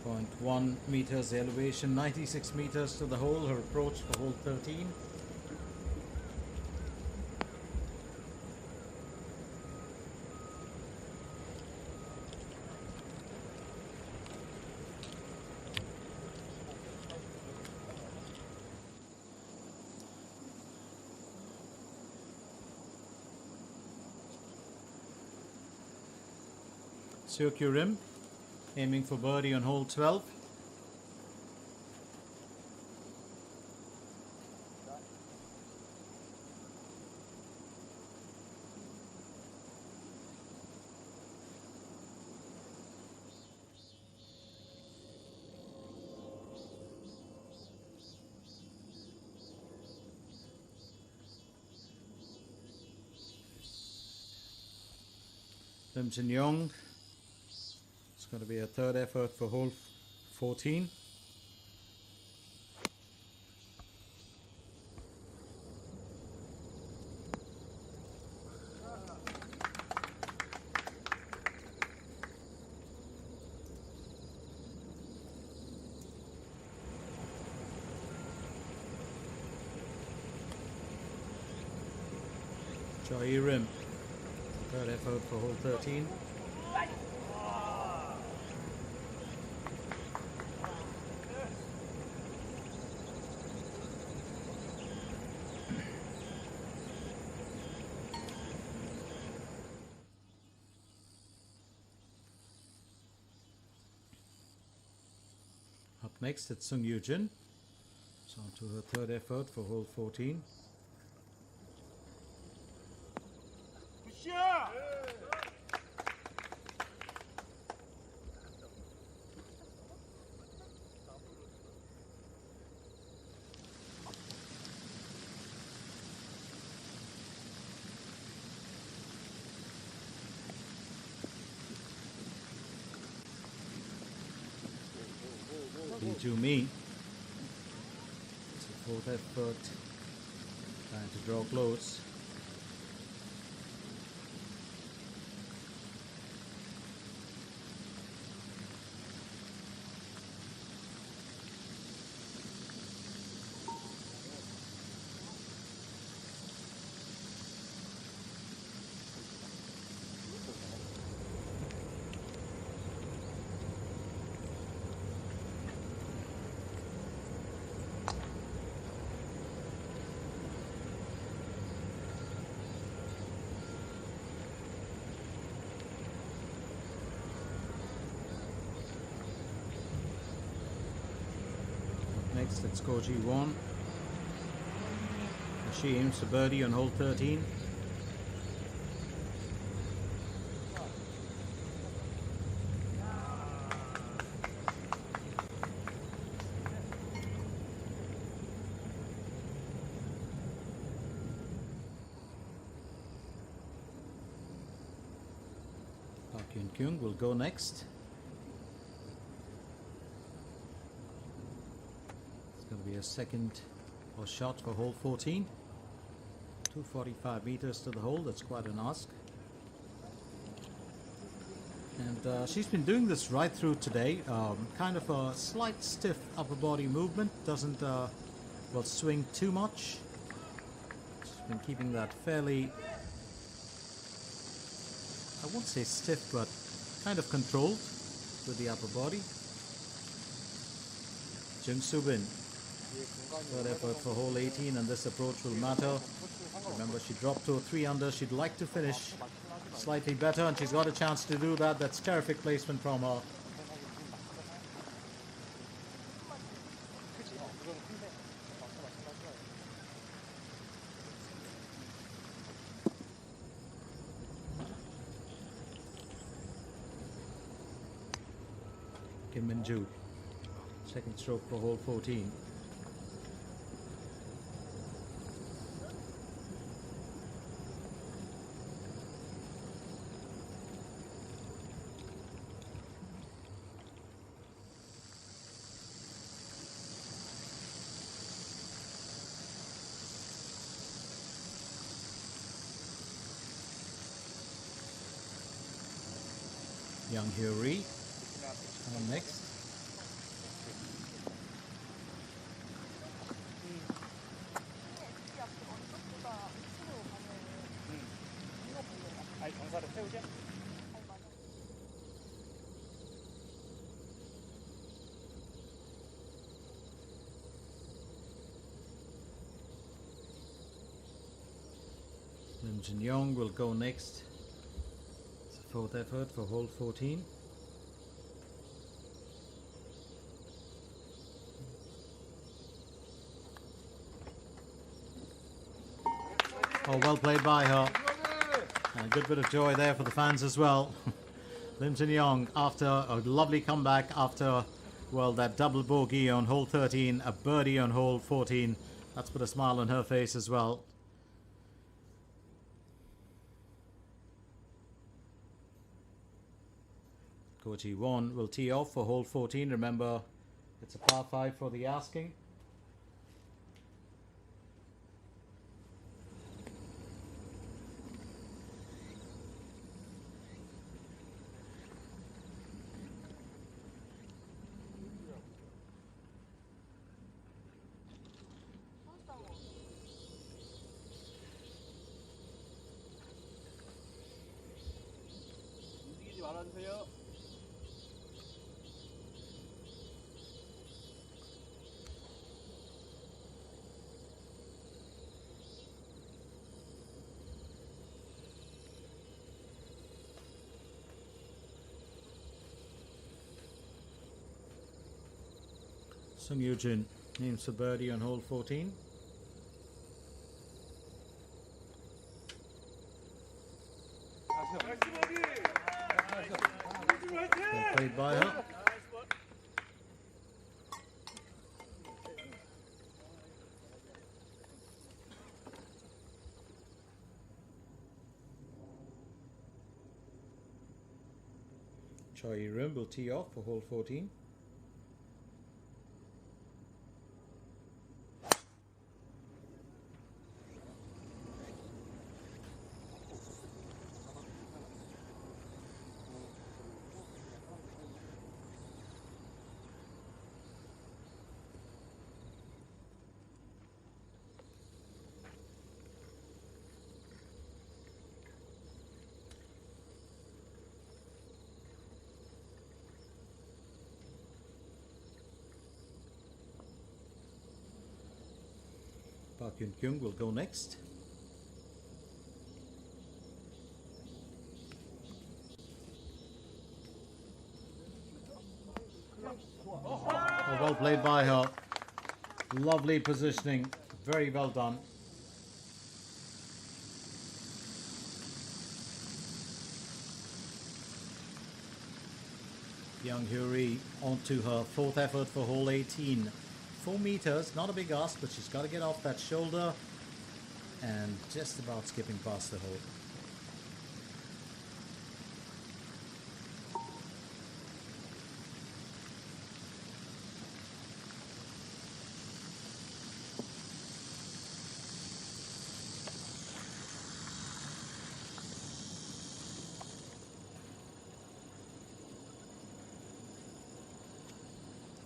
9.1 meters elevation, 96 meters to the hole. Her approach for hole 13. Circular rim, aiming for birdie on hole 12. Lim Jin Young. It's going to be a third effort for hole 14. Choi rim. Third effort for hole 13. Up next, it's Sung Yoo Jin. So on to her third effort for hole 14. To me, it's a fourth effort, trying to draw close. Next, it's Ko Ji Won. She aims for birdie on hole 13. Park Yun Kyung will go next. Going to be a second or shot for hole 14. 245 meters to the hole. That's quite an ask. And she's been doing this right through today. Kind of a slight stiff upper body movement. Doesn't well swing too much. She's been keeping that fairly, I won't say stiff, but kind of controlled with the upper body. Jung Soo Bin. Third effort for hole 18, and this approach will matter. Remember, she dropped to a 3 under. She'd like to finish slightly better, and she's got a chance to do that. That's terrific placement from her. Kim Min Joo, second stroke for hole 14. Young Hyori on next. Lim Jin Young will go next. It's a fourth effort for hole 14. Oh, well played by her. And a good bit of joy there for the fans as well. Lim Jin Young, after a lovely comeback, after, well, that double bogey on hole 13, a birdie on hole 14. That's put a smile on her face as well. Coach Won will tee off for hole 14. Remember, it's a par 5 for the asking. Sung Yoo-jin aims for birdie on hole 14. Well played by her. Choi Rim will tee off for hole 14. Park Yun Kyung will go next. Oh, well played by her. Lovely positioning. Very well done. Young Hyori onto her fourth effort for hole 18. 4 meters, not a big ask, but she's got to get off that shoulder and just about skipping past the hole.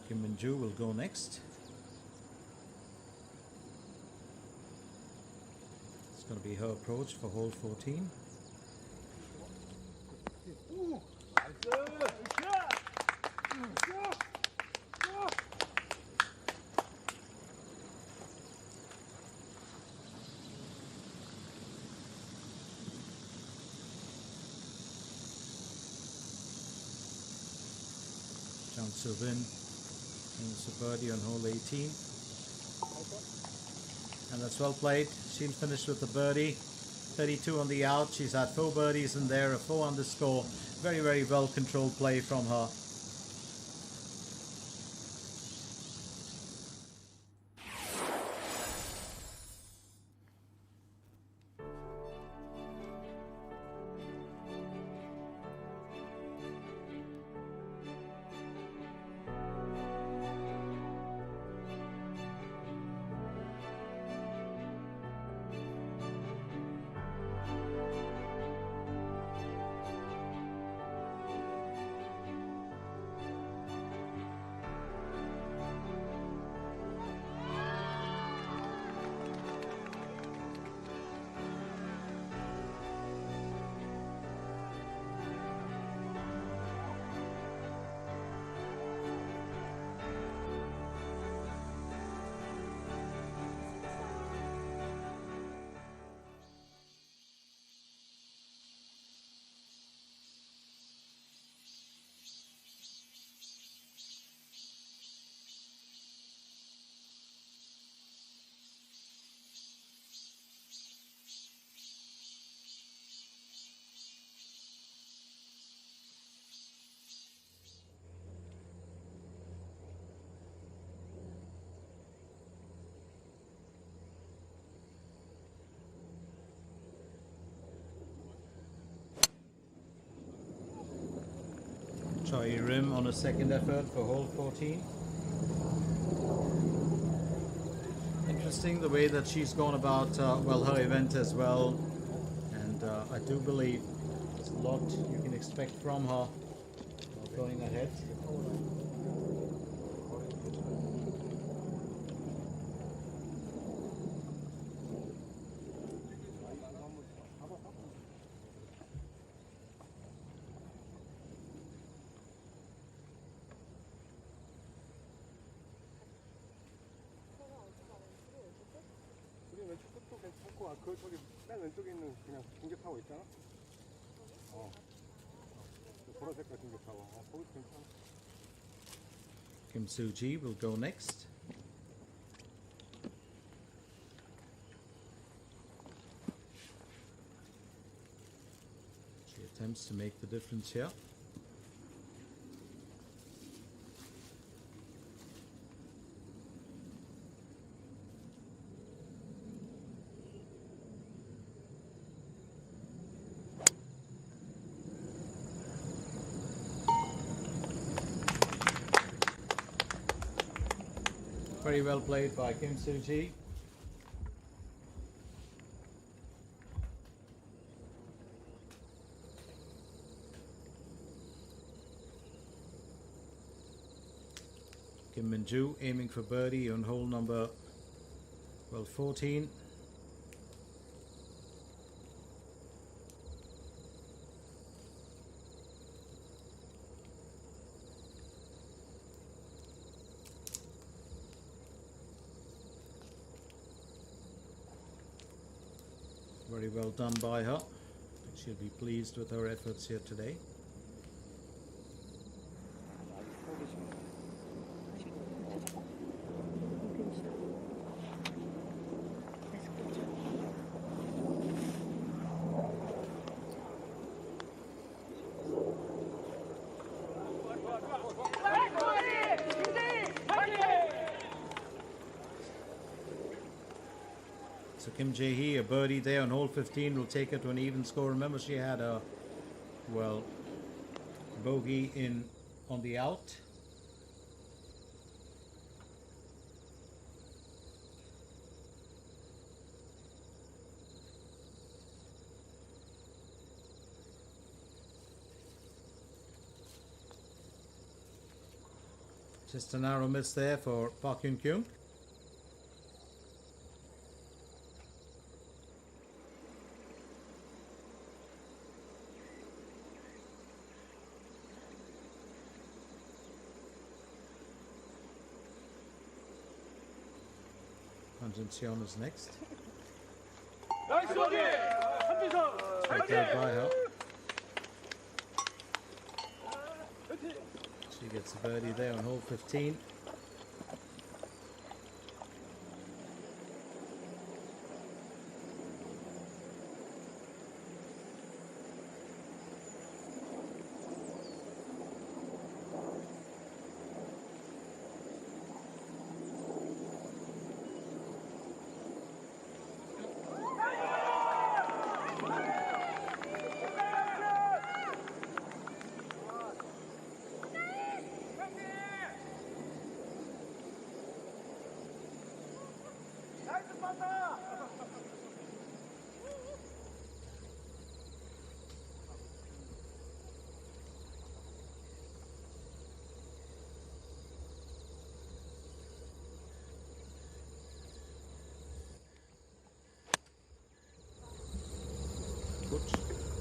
Kim Min-ju will go next. It's going to be her approach for hole 14. Jang Soo-bin aims a birdie on hole 18. And that's well played. She'll finish with a birdie. 32 on the out. She's had 4 birdies in there, a 4 under score. Very, very well controlled play from her. Choi rim on a second effort for hole 14. Interesting the way that she's gone about well, her event as well, and I do believe there's a lot you can expect from her going ahead. 왼쪽 끝도 괜찮고, 그 저기 맨 왼쪽에 있는 그냥 중계 타워 있잖아. 보라색 같은 게 타워. 거기도 괜찮아. Kim Soo-ji will go next. She attempts to make the difference here. Very well played by Kim Soo-ji. Kim Min-joo aiming for birdie on hole number 14. Very well done by her. I think she'll be pleased with her efforts here today. So Kim Jae-hee, a birdie there on hole 15 will take her to an even score. Remember, she had a, well, bogey in on the out. Just a narrow miss there for Park Hyun-kyung. Jin is next. 나이스 버디! 한진성! Take that by her. She gets a birdie there on hole 15.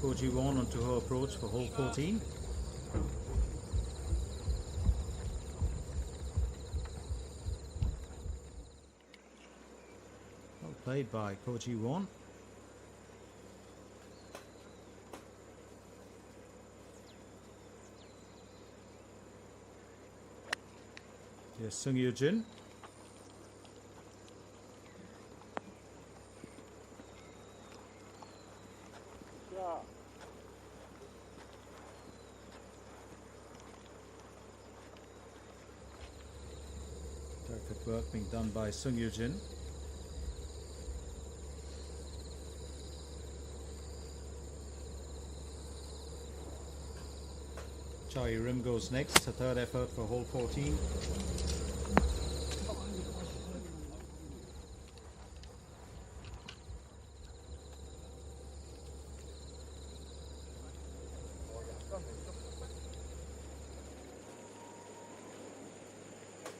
Coach Ji-won onto her approach for hole 14. Well played by Coach Ji-won. Here's Sung Yoo-jin. Perfect work being done by Sung Yoo-jin. Sorry, rim goes next. A third effort for hole 14.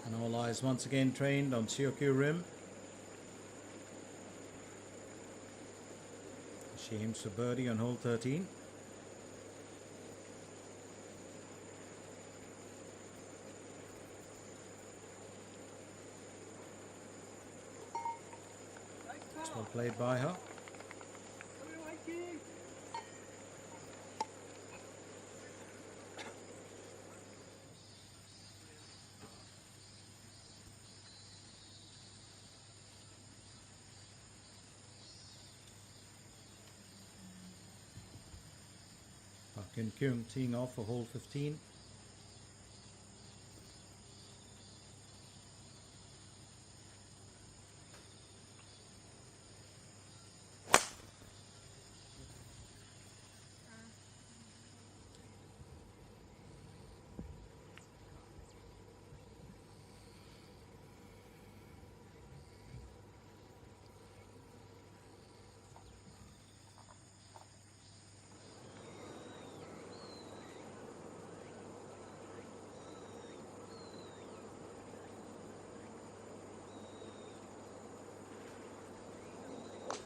And all eyes once again trained on Syokyu rim. She aims for birdie on hole 13. It's well played by her. Park Kyung teeing off for hole 15.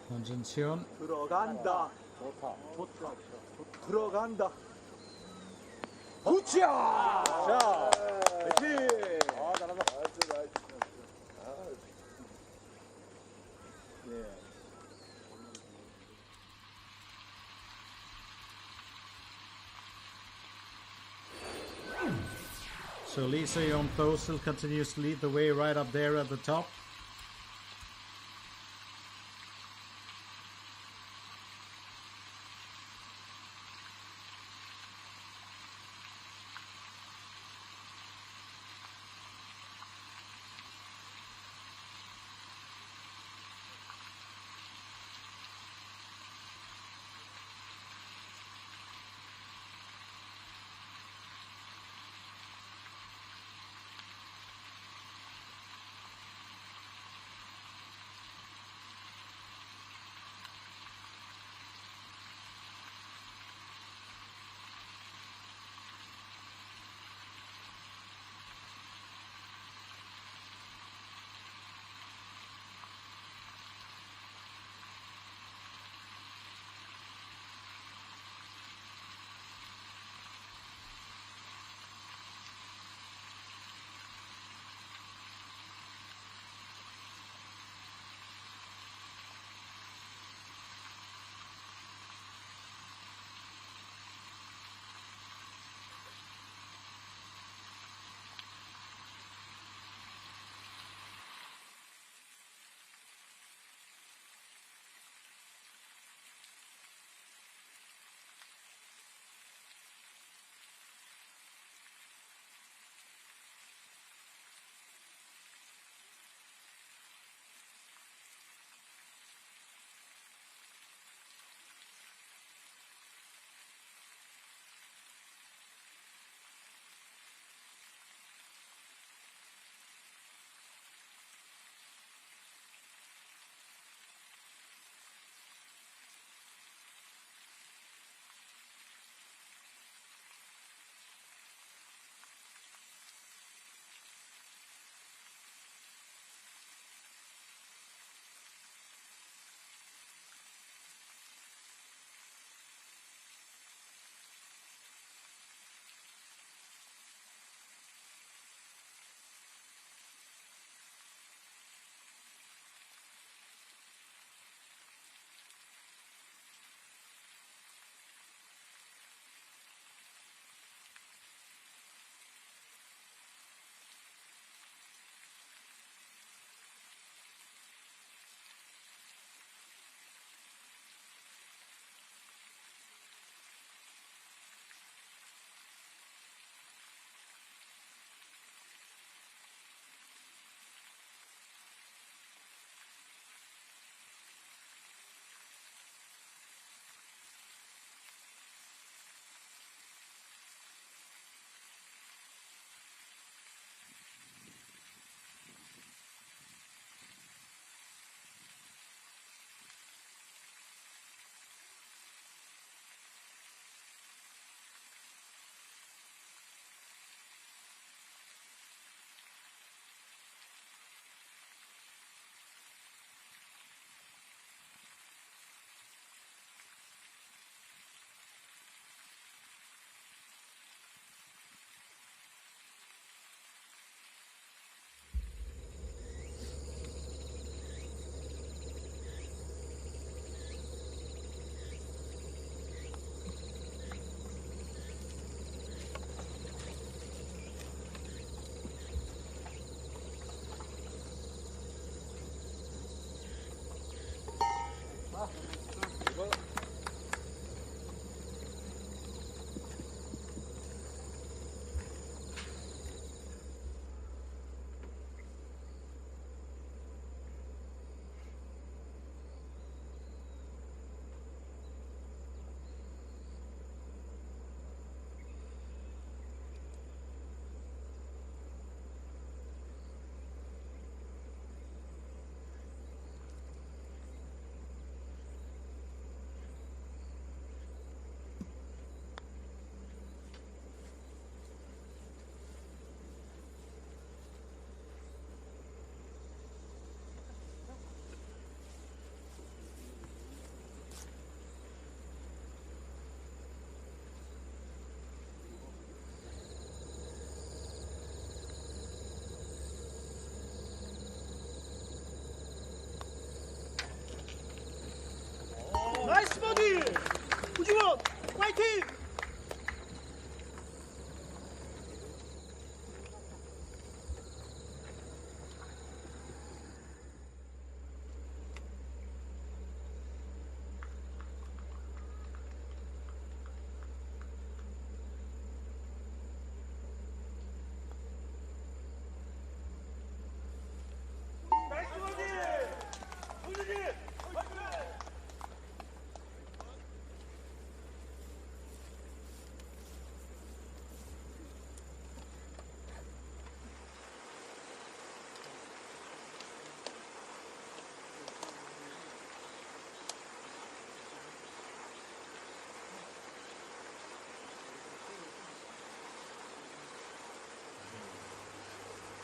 전진치온 들어간다. 좋다. 좋다. 들어간다. 굿샷! 자, 그렇지. 아, 잘한다. 나이스. 예. So Lisa Yonpo still continues to lead the way right up there at the top.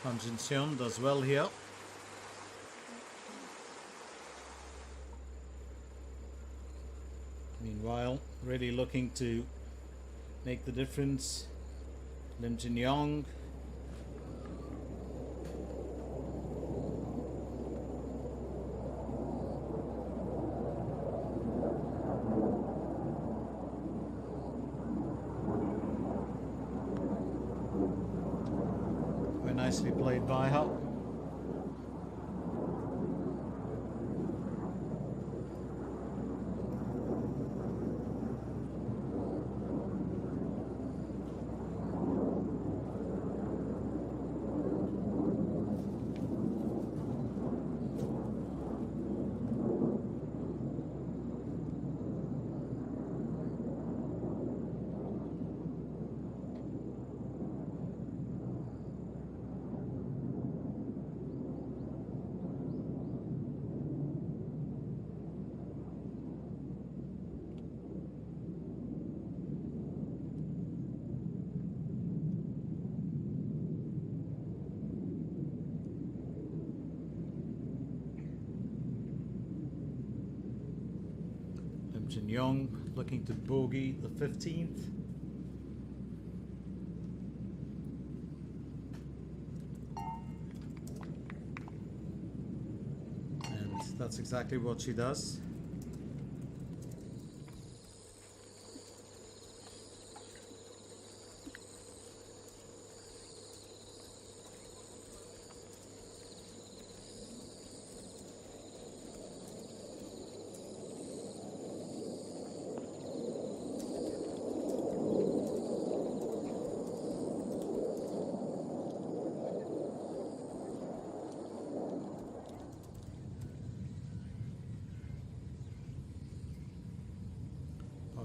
Han Jin-seon does well here. Meanwhile, really looking to make the difference. Lim Jin-young. Very nicely played by her. Lim Jin-young looking to bogey the 15th. And that's exactly what she does.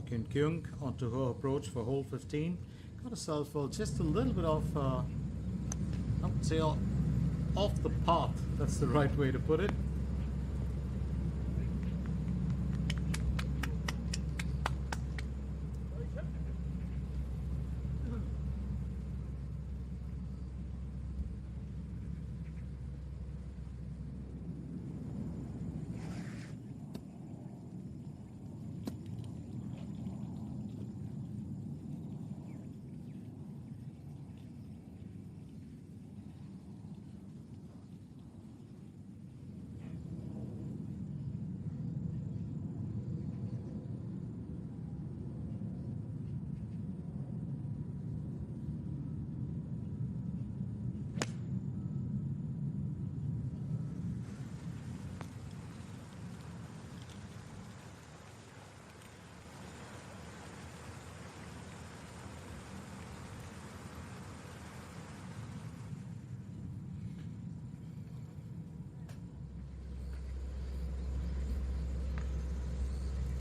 Kyun Kyung onto her approach for hole 15. Got herself just a little bit off, I would say off the path. That's the right way to put it.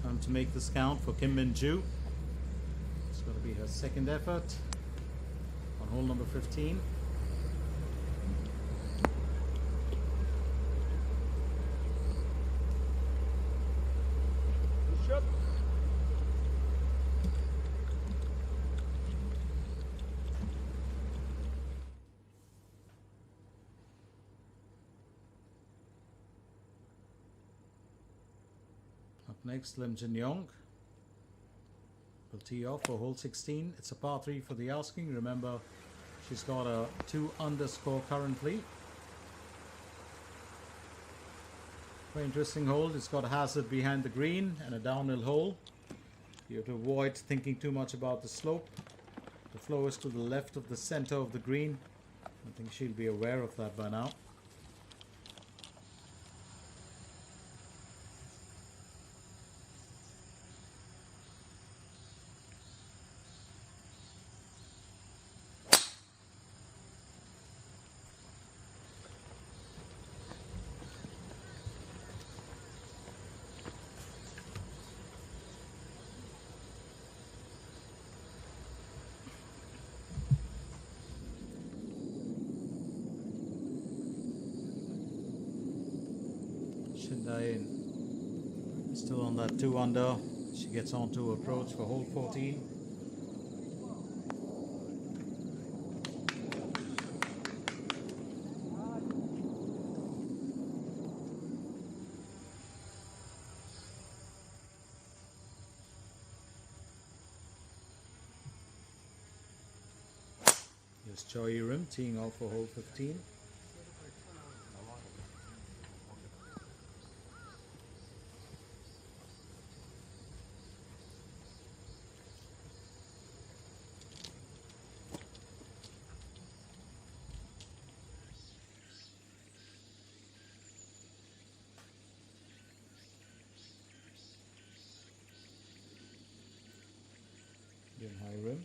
Time to make this count for Kim Min-joo. It's going to be her second effort on hole number 15. 굿샷. Up next, Lim Jin-young will tee off for hole 16. It's a par 3 for the asking. Remember, she's got a 2 under score currently. Very interesting hole. It's got a hazard behind the green and a downhill hole. You have to avoid thinking too much about the slope. The flow is to the left of the center of the green. I think she'll be aware of that by now. Shindain still on that 2 under. She gets on to approach for hole 14. There's Choi Rim teeing off for hole 15. Then high rim.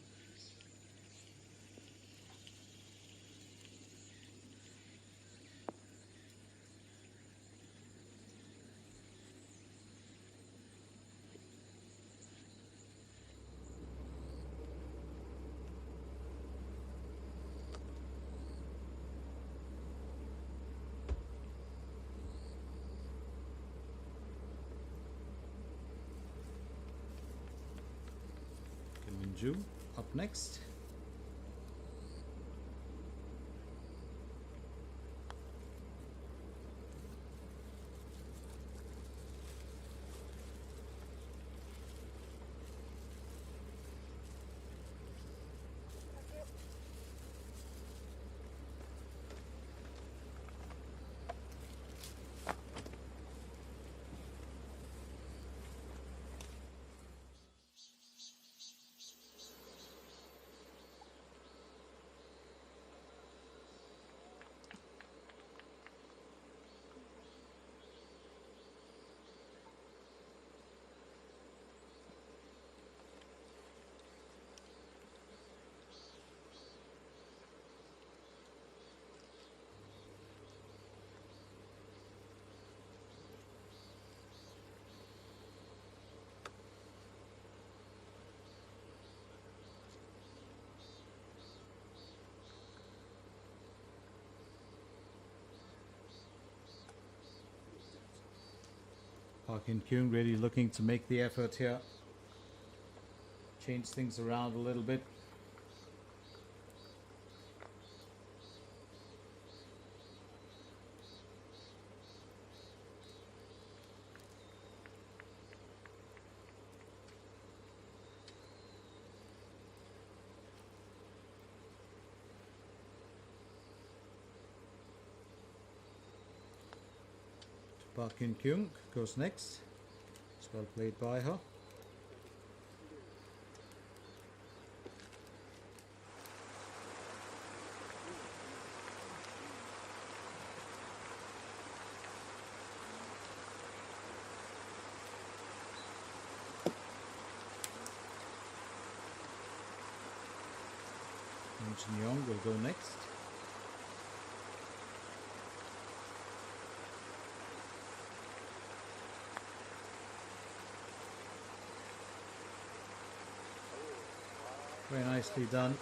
Ju up next. Park In Kyung really looking to make the effort here. Change things around a little bit. Park In Kyung goes next. It's well played by her. Jin Young will go next. Very nicely done.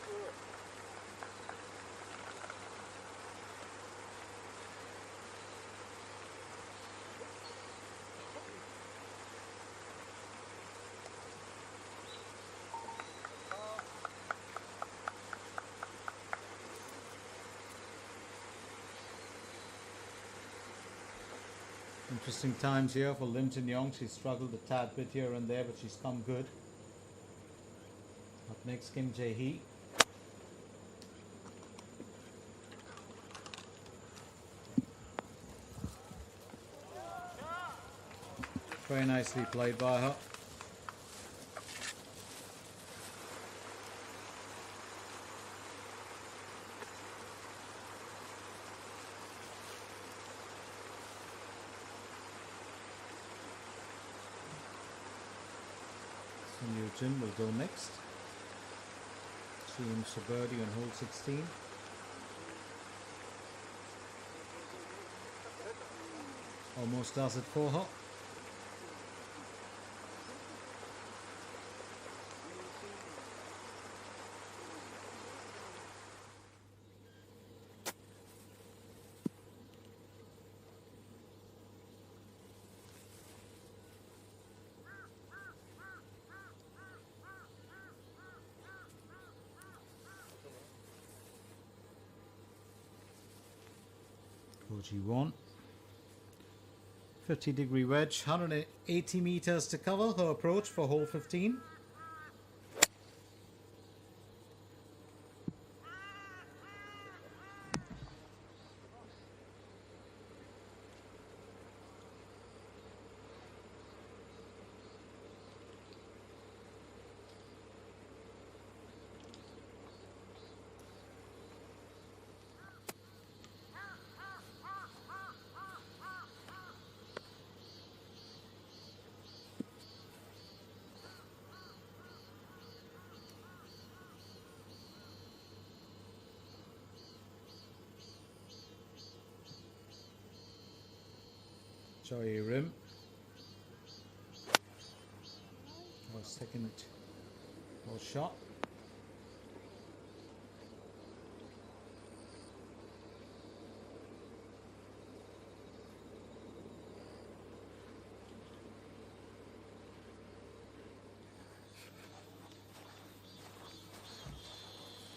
Interesting times here for Lim Jin Young. She struggled a tad bit here and there, but she's come good. Up next, Kim Jae Hee. Very nicely played by her. Sun Yoo Jin will go next. She aims for birdie on hole 16. Almost does it for her. G1, 50-degree wedge, 180 meters to cover. Her approach for hole 15. Sorry, rim. Our second ball shot.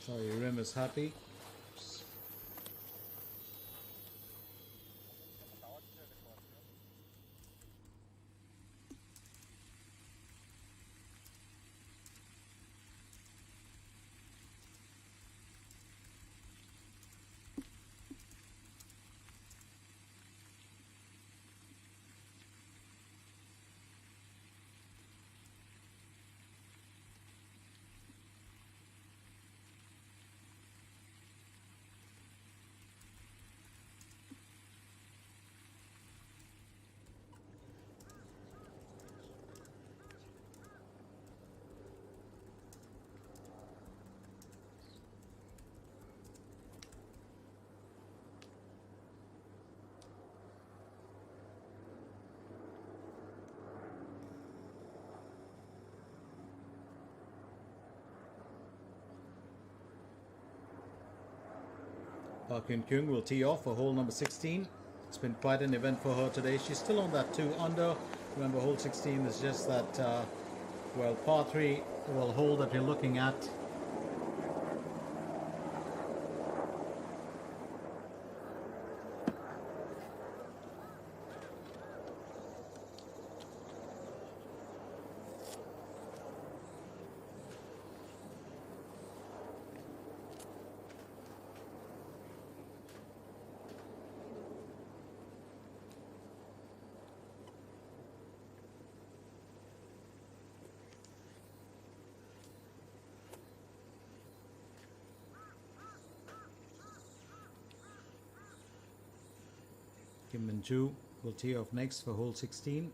Sorry, rim is happy. Park Yun Kyung will tee off for hole number 16. It's been quite an event for her today. She's still on that 2 under. Remember, hole 16 is just that, well, par 3 hole that you're looking at. Kim Min-joo will tee off next for hole 16.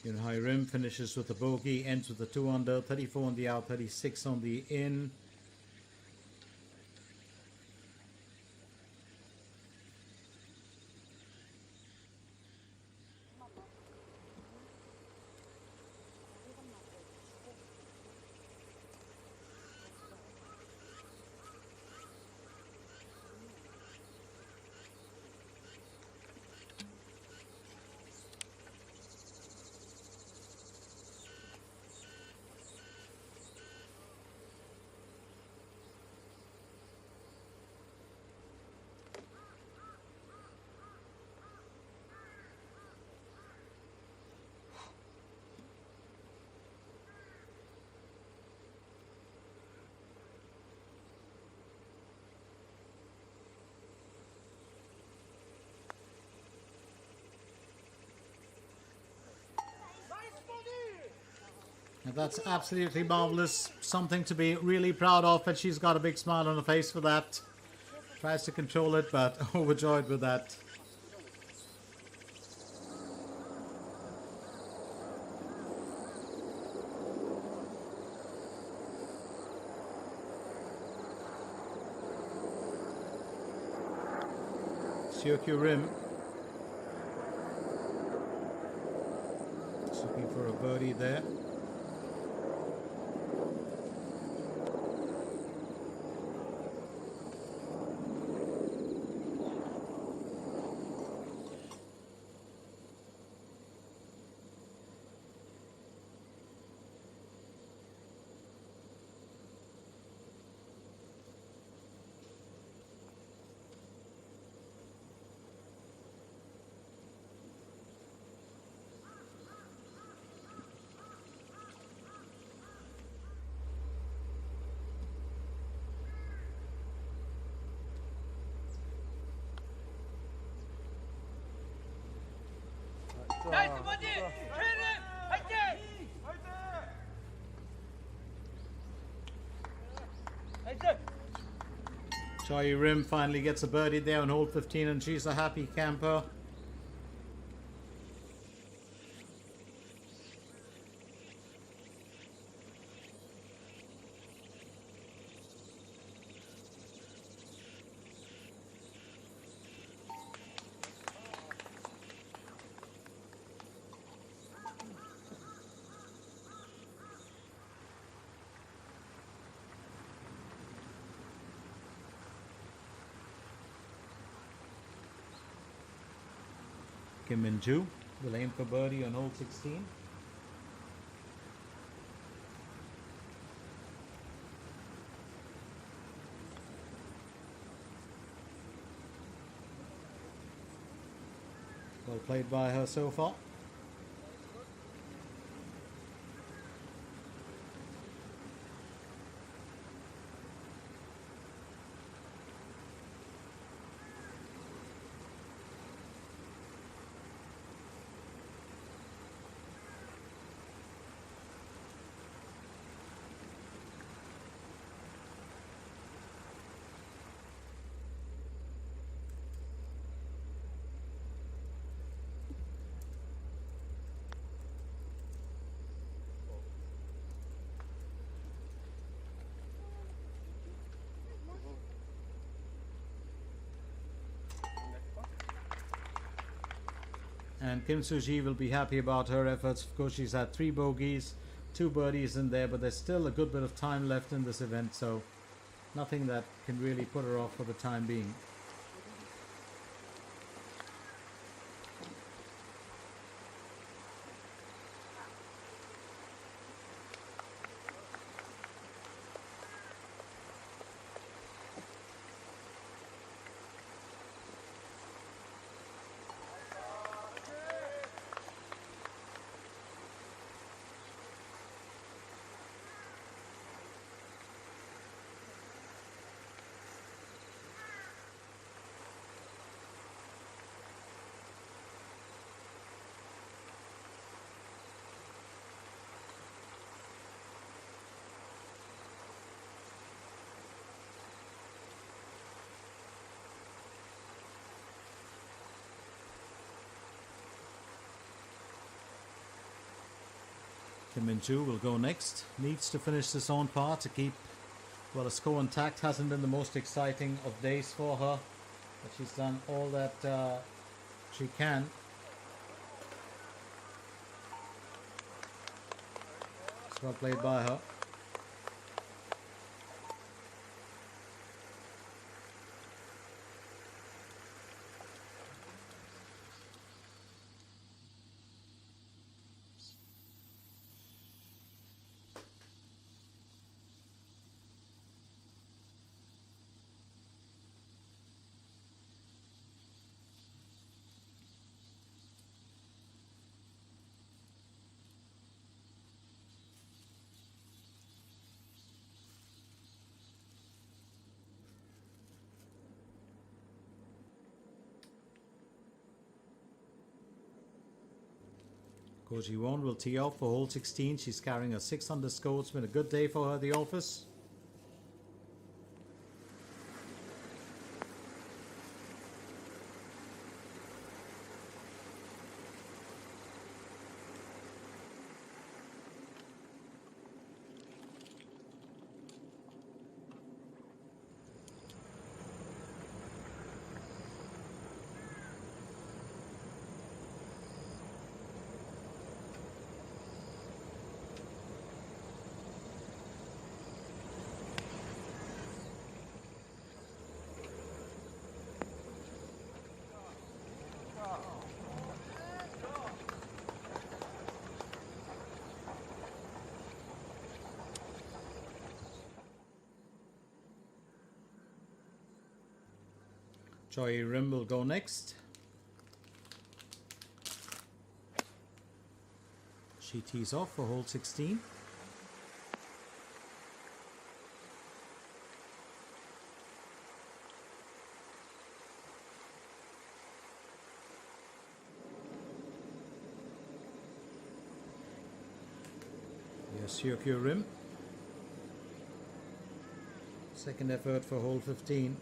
Yun Hai Rim finishes with a bogey, ends with a 2 under, 34 on the out, 36 on the in. And that's absolutely marvelous. Something to be really proud of, and she's got a big smile on her face for that. Tries to control it, but overjoyed with that. Syokyu Rim. Just looking for a birdie there. 나이스 버디! 최혜림! 화이팅! 화이팅! Choi Rim finally gets a birdie there on hole 15, and she's a happy camper. Kim Min-joo will aim for birdie on hole 16. Well played by her so far. And Kim Soo-ji will be happy about her efforts. Of course, she's had 3 bogeys, 2 birdies in there, but there's still a good bit of time left in this event, so nothing that can really put her off for the time being. Kim Min-joo will go next. Needs to finish this on par to keep, well, a score intact. Hasn't been the most exciting of days for her, but she's done all that she can. It's well played by her. Ko Ji-won will tee off for hole 16. She's carrying a 6 under score. It's been a good day for her at the office. Joy Rim will go next. She tees off for hole 16. Yes, Yokyo Rim. Second effort for hole 15.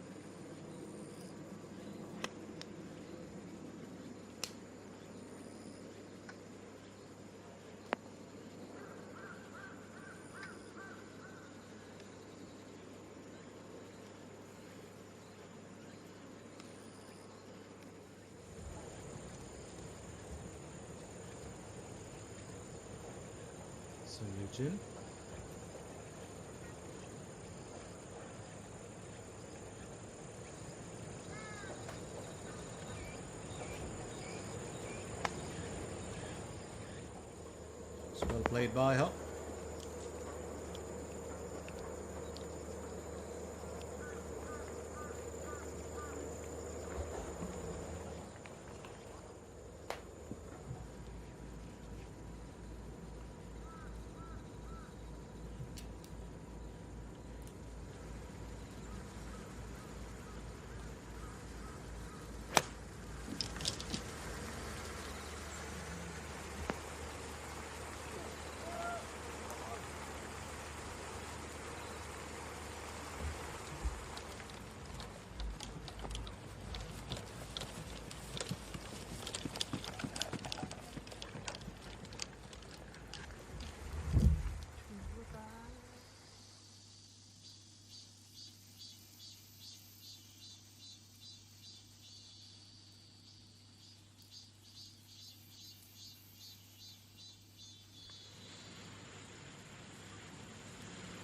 So Eugene. It's well played by her.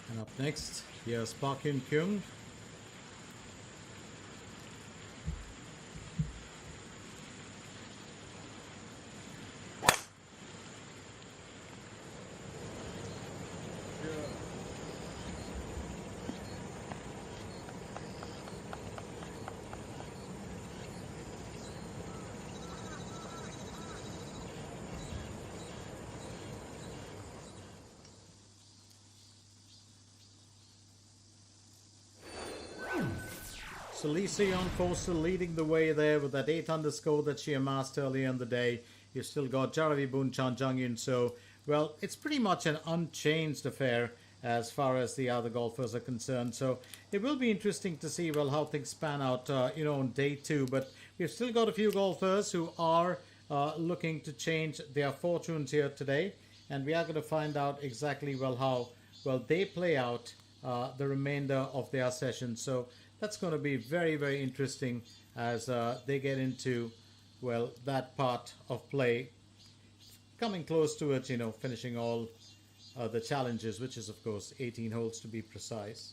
And up next, here's Park Hyun Kyung. So Lee Se-yeon Foster leading the way there with that 8 underscore that she amassed earlier in the day. You've still got Jaravi Boon-chan, Jung Yun So. Well, it's pretty much an unchanged affair as far as the other golfers are concerned. So it will be interesting to see, well, how things pan out, on day 2. But we've still got a few golfers who are looking to change their fortunes here today. And we are going to find out exactly, well, how well they play out the remainder of their session. So that's going to be very, very interesting as they get into, well, that part of play. Coming close to it, finishing all the challenges, which is, of course, 18 holes to be precise.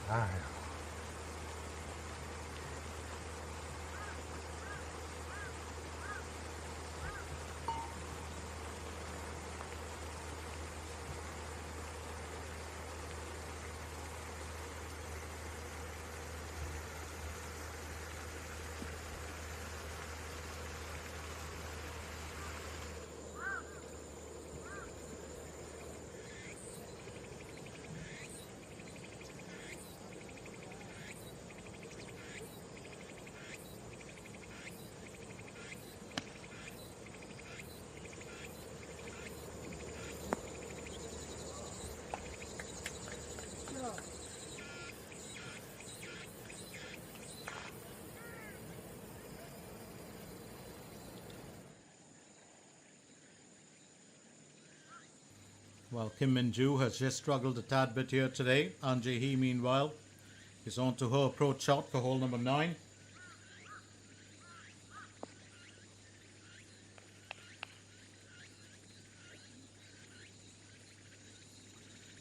아휴. Well, Kim Min-joo has just struggled a tad bit here today. An Jae-hee, meanwhile, is on to her approach shot for hole number 9.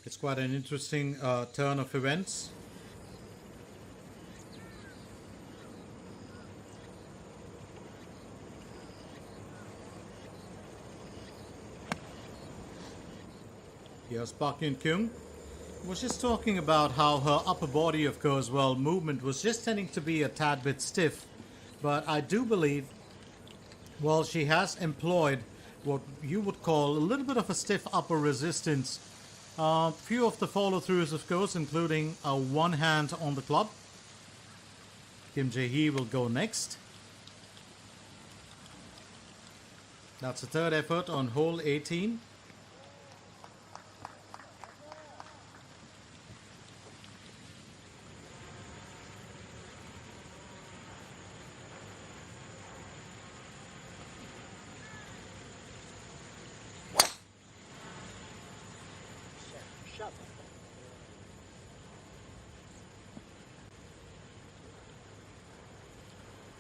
It's quite an interesting turn of events. Here's Park Hyun-kyung. Was just talking about how her upper body, of course, well, movement was just tending to be a tad bit stiff. But I do believe, well, she has employed what you would call a little bit of a stiff upper resistance. Few of the follow-throughs, of course, including one hand on the club. Kim Jae-hee will go next. That's the third effort on hole 18.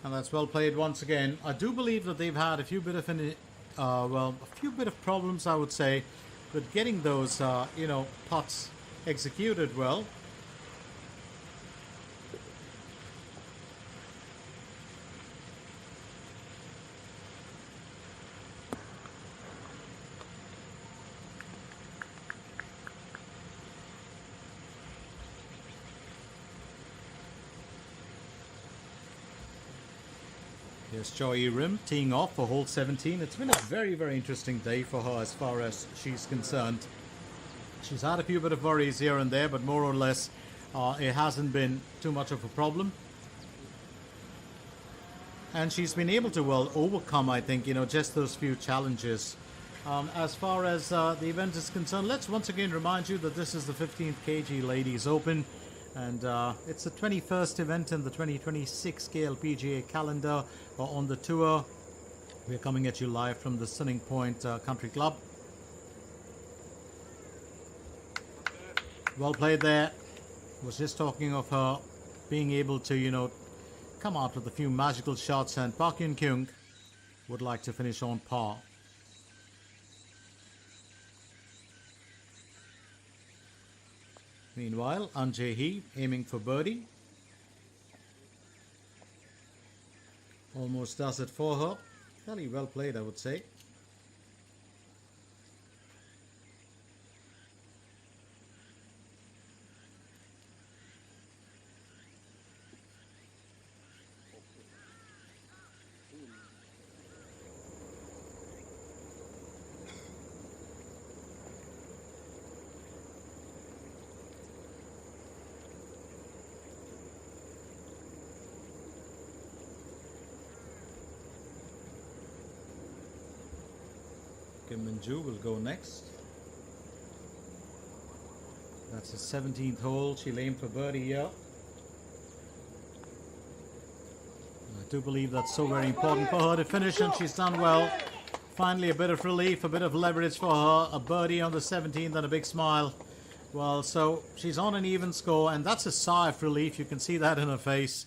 And that's well played once again. I do believe that they've had a few bit of problems, I would say, with getting those, putts executed well. Here's Choi Rim teeing off for hole 17. It's been a very, very interesting day for her as far as she's concerned. She's had a few bit of worries here and there, but more or less it hasn't been too much of a problem. And she's been able to, well, overcome, I think, just those few challenges. As far as the event is concerned, let's once again remind you that this is the 15th KG Ladies Open. And it's the 21st event in the 2026 KLPGA calendar on the tour. We're coming at you live from the Sunning Point Country Club. Well played there. Was just talking of her being able to, come out with a few magical shots, and Park Hyun-kyung would like to finish on par. Meanwhile, An Jae-hee aiming for birdie. Almost does it for her. Fairly well played, I would say. Kim Min-joo will go next. That's the 17th hole. She'll aim for birdie here. I do believe that's so very important for her to finish, and she's done well. Finally, a bit of relief, a bit of leverage for her. A birdie on the 17th and a big smile. Well, so she's on an even score, and that's a sigh of relief. You can see that in her face.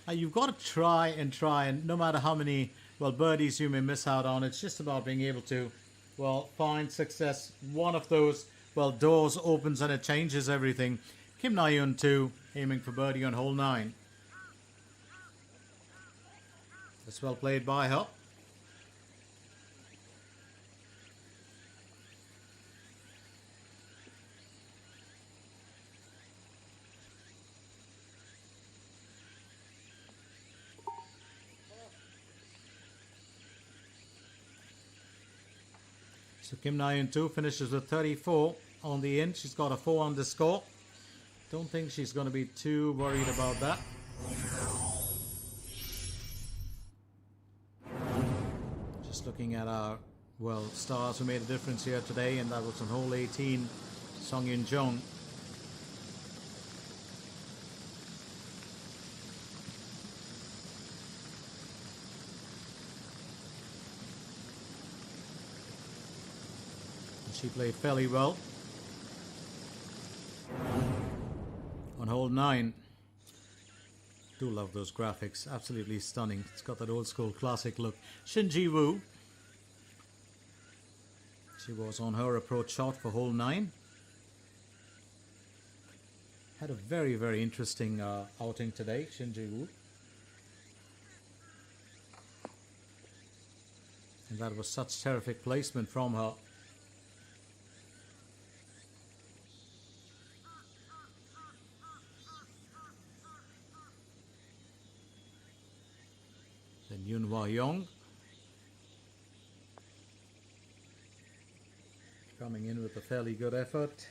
You've got to try, and no matter how many, well, birdies you may miss out on, it's just about being able to, well, find success. One of those, well, doors opens and it changes everything. Kim Na-yoon 2, aiming for birdie on hole 9. That's well played by her. So Kim Na-yoon 2 finishes with 34 on the in. She's got a 4 on the score. Don't think she's going to be too worried about that. Just looking at our, well, stars who made a difference here today, and that was on hole 18, Song Yun Jong. She played fairly well. On hole 9, do love those graphics, absolutely stunning. It's got that old school classic look. Shin Ji-woo, she was on her approach shot for hole 9. Had a very, very interesting outing today, Shin Ji-woo. And that was such terrific placement from her. Then Yoon Hwa-young coming in with a fairly good effort.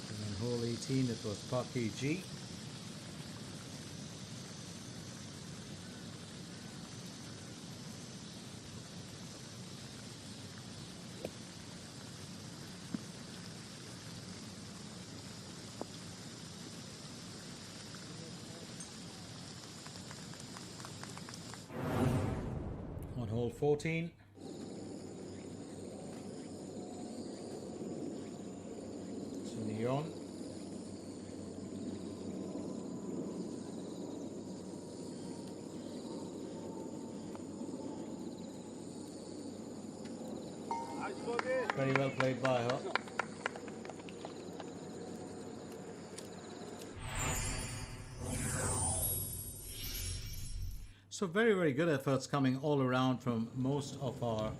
And on hole 18 it was Park Hee-ji. On hole 14, Sun Yeon. Very well played by her. So very, very good efforts coming all around from most of our,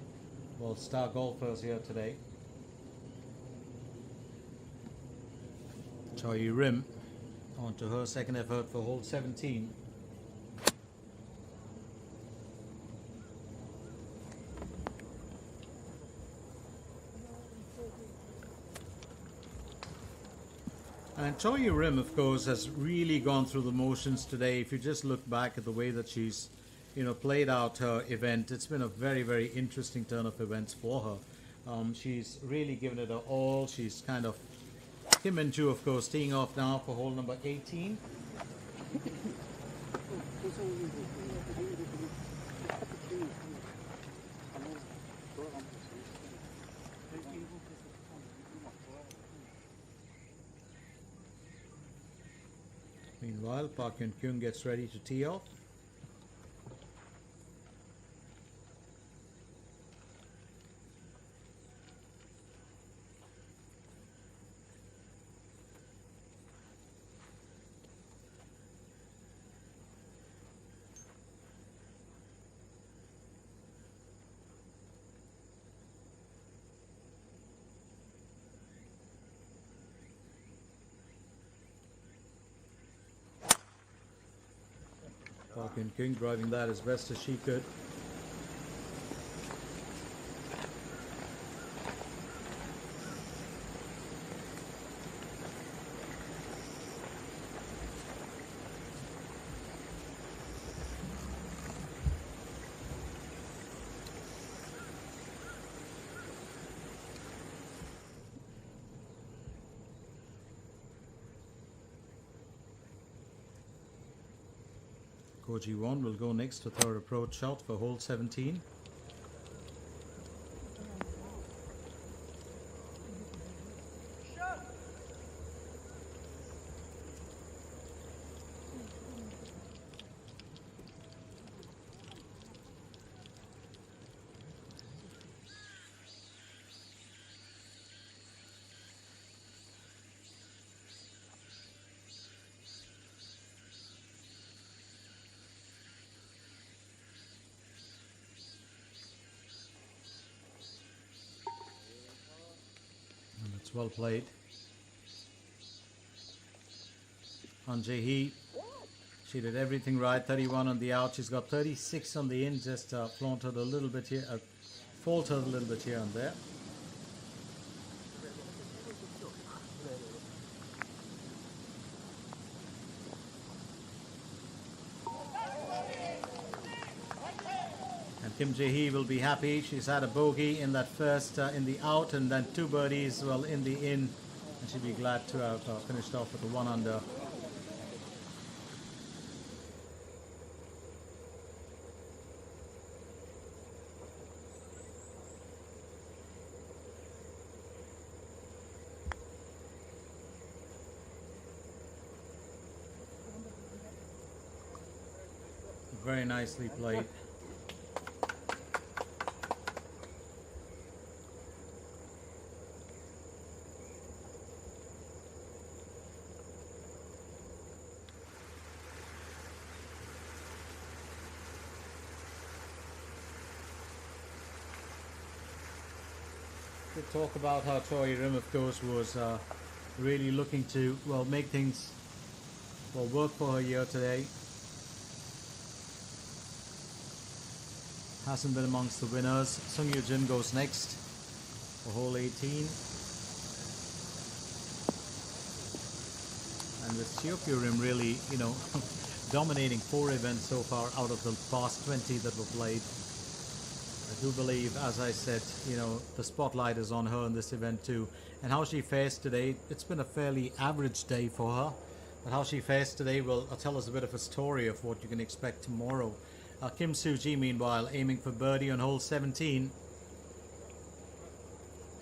well, star golfers here today. Choi Rim on to her second effort for hole 17. And Choi Rim, of course, has really gone through the motions today. If you just look back at the way that she's, played out her event, it's been a very, very interesting turn of events for her. She's really given it her all. She's kind of, Kim Min-joo, of course, teeing off now for hole number 18. Meanwhile, Park Hyun-kyung gets ready to tee off. Park Hyun-kyung driving that as best as she could. Ko Ji-won will go next with her approach shot for hole 17. Well played. Anjehi, she did everything right. 31 on the out. She's got 36 on the in. Just faltered a little bit here and there. And Kim Jae-hee will be happy. She's had a bogey in that first in the out, and then 2 birdies in the in, and she'll be glad to have finished off with a 1 under. Very nicely played. To talk about how Choi Rim, of course, was really looking to make things work for her here today. Hasn't been amongst the winners. Sung Yoo Jin goes next for hole 18. And with Seokyu Rim really, dominating 4 events so far out of the past 20 that were played. I do believe, as I said, the spotlight is on her in this event too. And how she fared today, it's been a fairly average day for her. But how she fares today will tell us a bit of a story of what you can expect tomorrow. Kim Soo-ji, meanwhile, aiming for birdie on hole 17.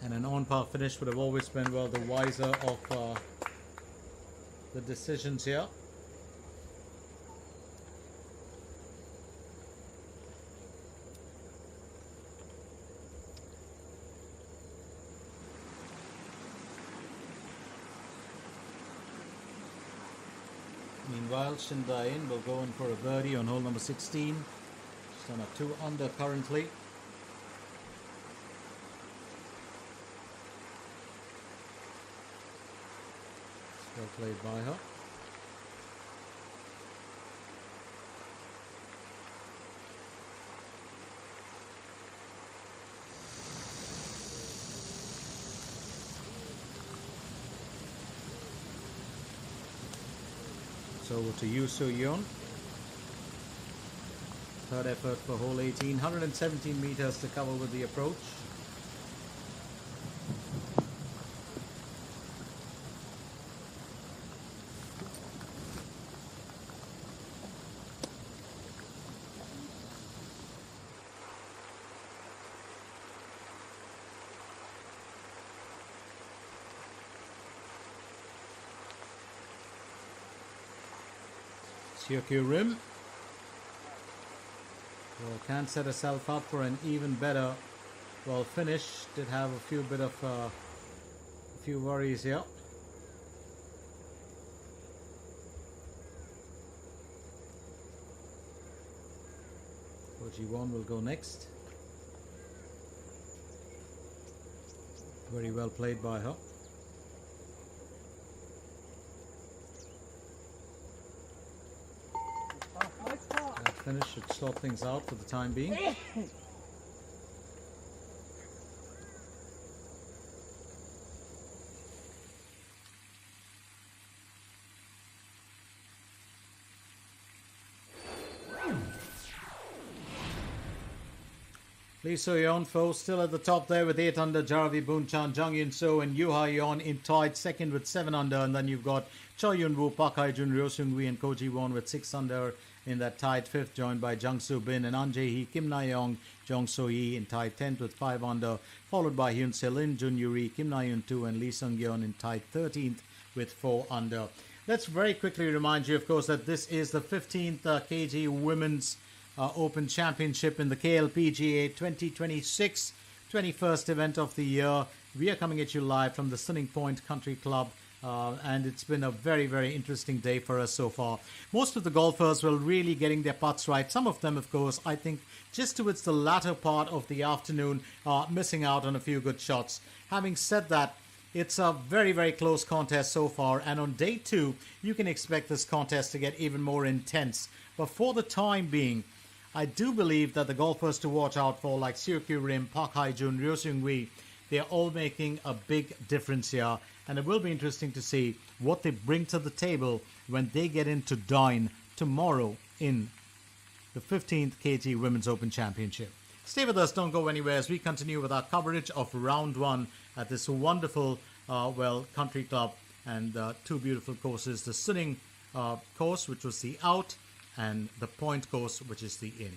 And an on-par finish would have always been, the wiser of the decisions here. Meanwhile, Shin Dae-in will go in for a birdie on hole number 16. She's on a 2 under currently. Well played by her. Over to Yoo So-yeon. Third effort for hole 18. 117 meters to cover with the approach. Seokyu Rim can set herself up for an even better finish. Did have a few worries here. G1 will go next. Very well played by her. Finish should sort things out for the time being. Lee So-yeon still at the top there with 8 under. Jaravi Boon-chan, Jung Yun-so and Yoo Ha-yeon in tied second with 7 under. And then you've got Choi Yun-woo, Park Hae-jun, Ryo Seung-wi and Ko Ji-won with 6 under in that tied 5th, joined by Jung Soo-bin and An Jae-hee, Kim Na-young, Jong So-hee in tied 10th with 5 under, followed by Hyun Se-lin, Jun Yuri, Kim Na-yoon 2 and Lee Sung-yeon in tied 13th with 4 under. Let's very quickly remind you, of course, that this is the 15th KG Women's Open Championship in the KLPGA 2026, 21st event of the year. We are coming at you live from the Stunning Point Country Club. And it's been a very, very interesting day for us so far. Most of the golfers were really getting their putts right. Some of them, of course, I think just towards the latter part of the afternoon, missing out on a few good shots. Having said that, It's a very, very close contest so far, and on day 2, you can expect this contest to get even more intense. But for the time being, I do believe that the golfers to watch out for, like Siu Rim, Park Hae-jun, Ryo Seung-wi, they're all making a big difference here, and it will be interesting to see what they bring to the table when they get into Dine tomorrow in the 15th KT Women's Open Championship. Stay with us, don't go anywhere as we continue with our coverage of round 1 at this wonderful, country club, and 2 beautiful courses, the Suning course, which was the out, and the Point course, which is the in.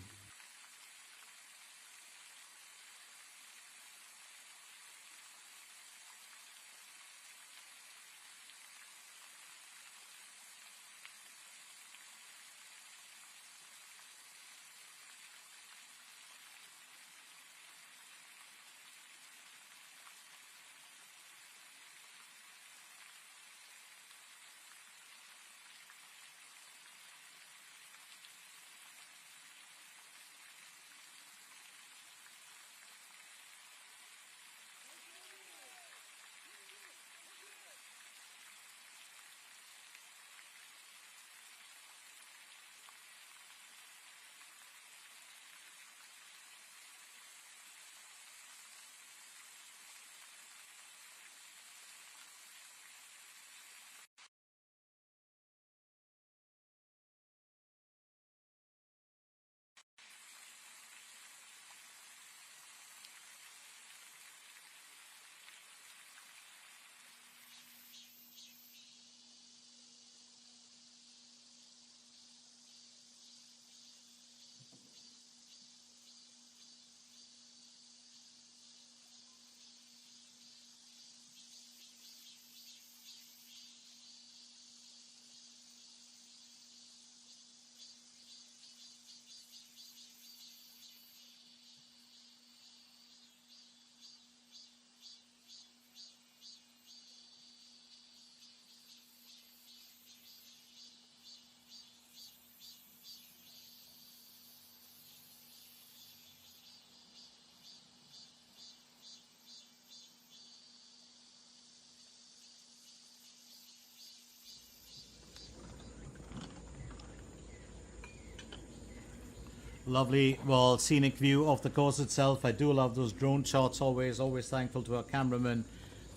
Lovely, well, scenic view of the course itself. I do love those drone shots, always thankful to our cameraman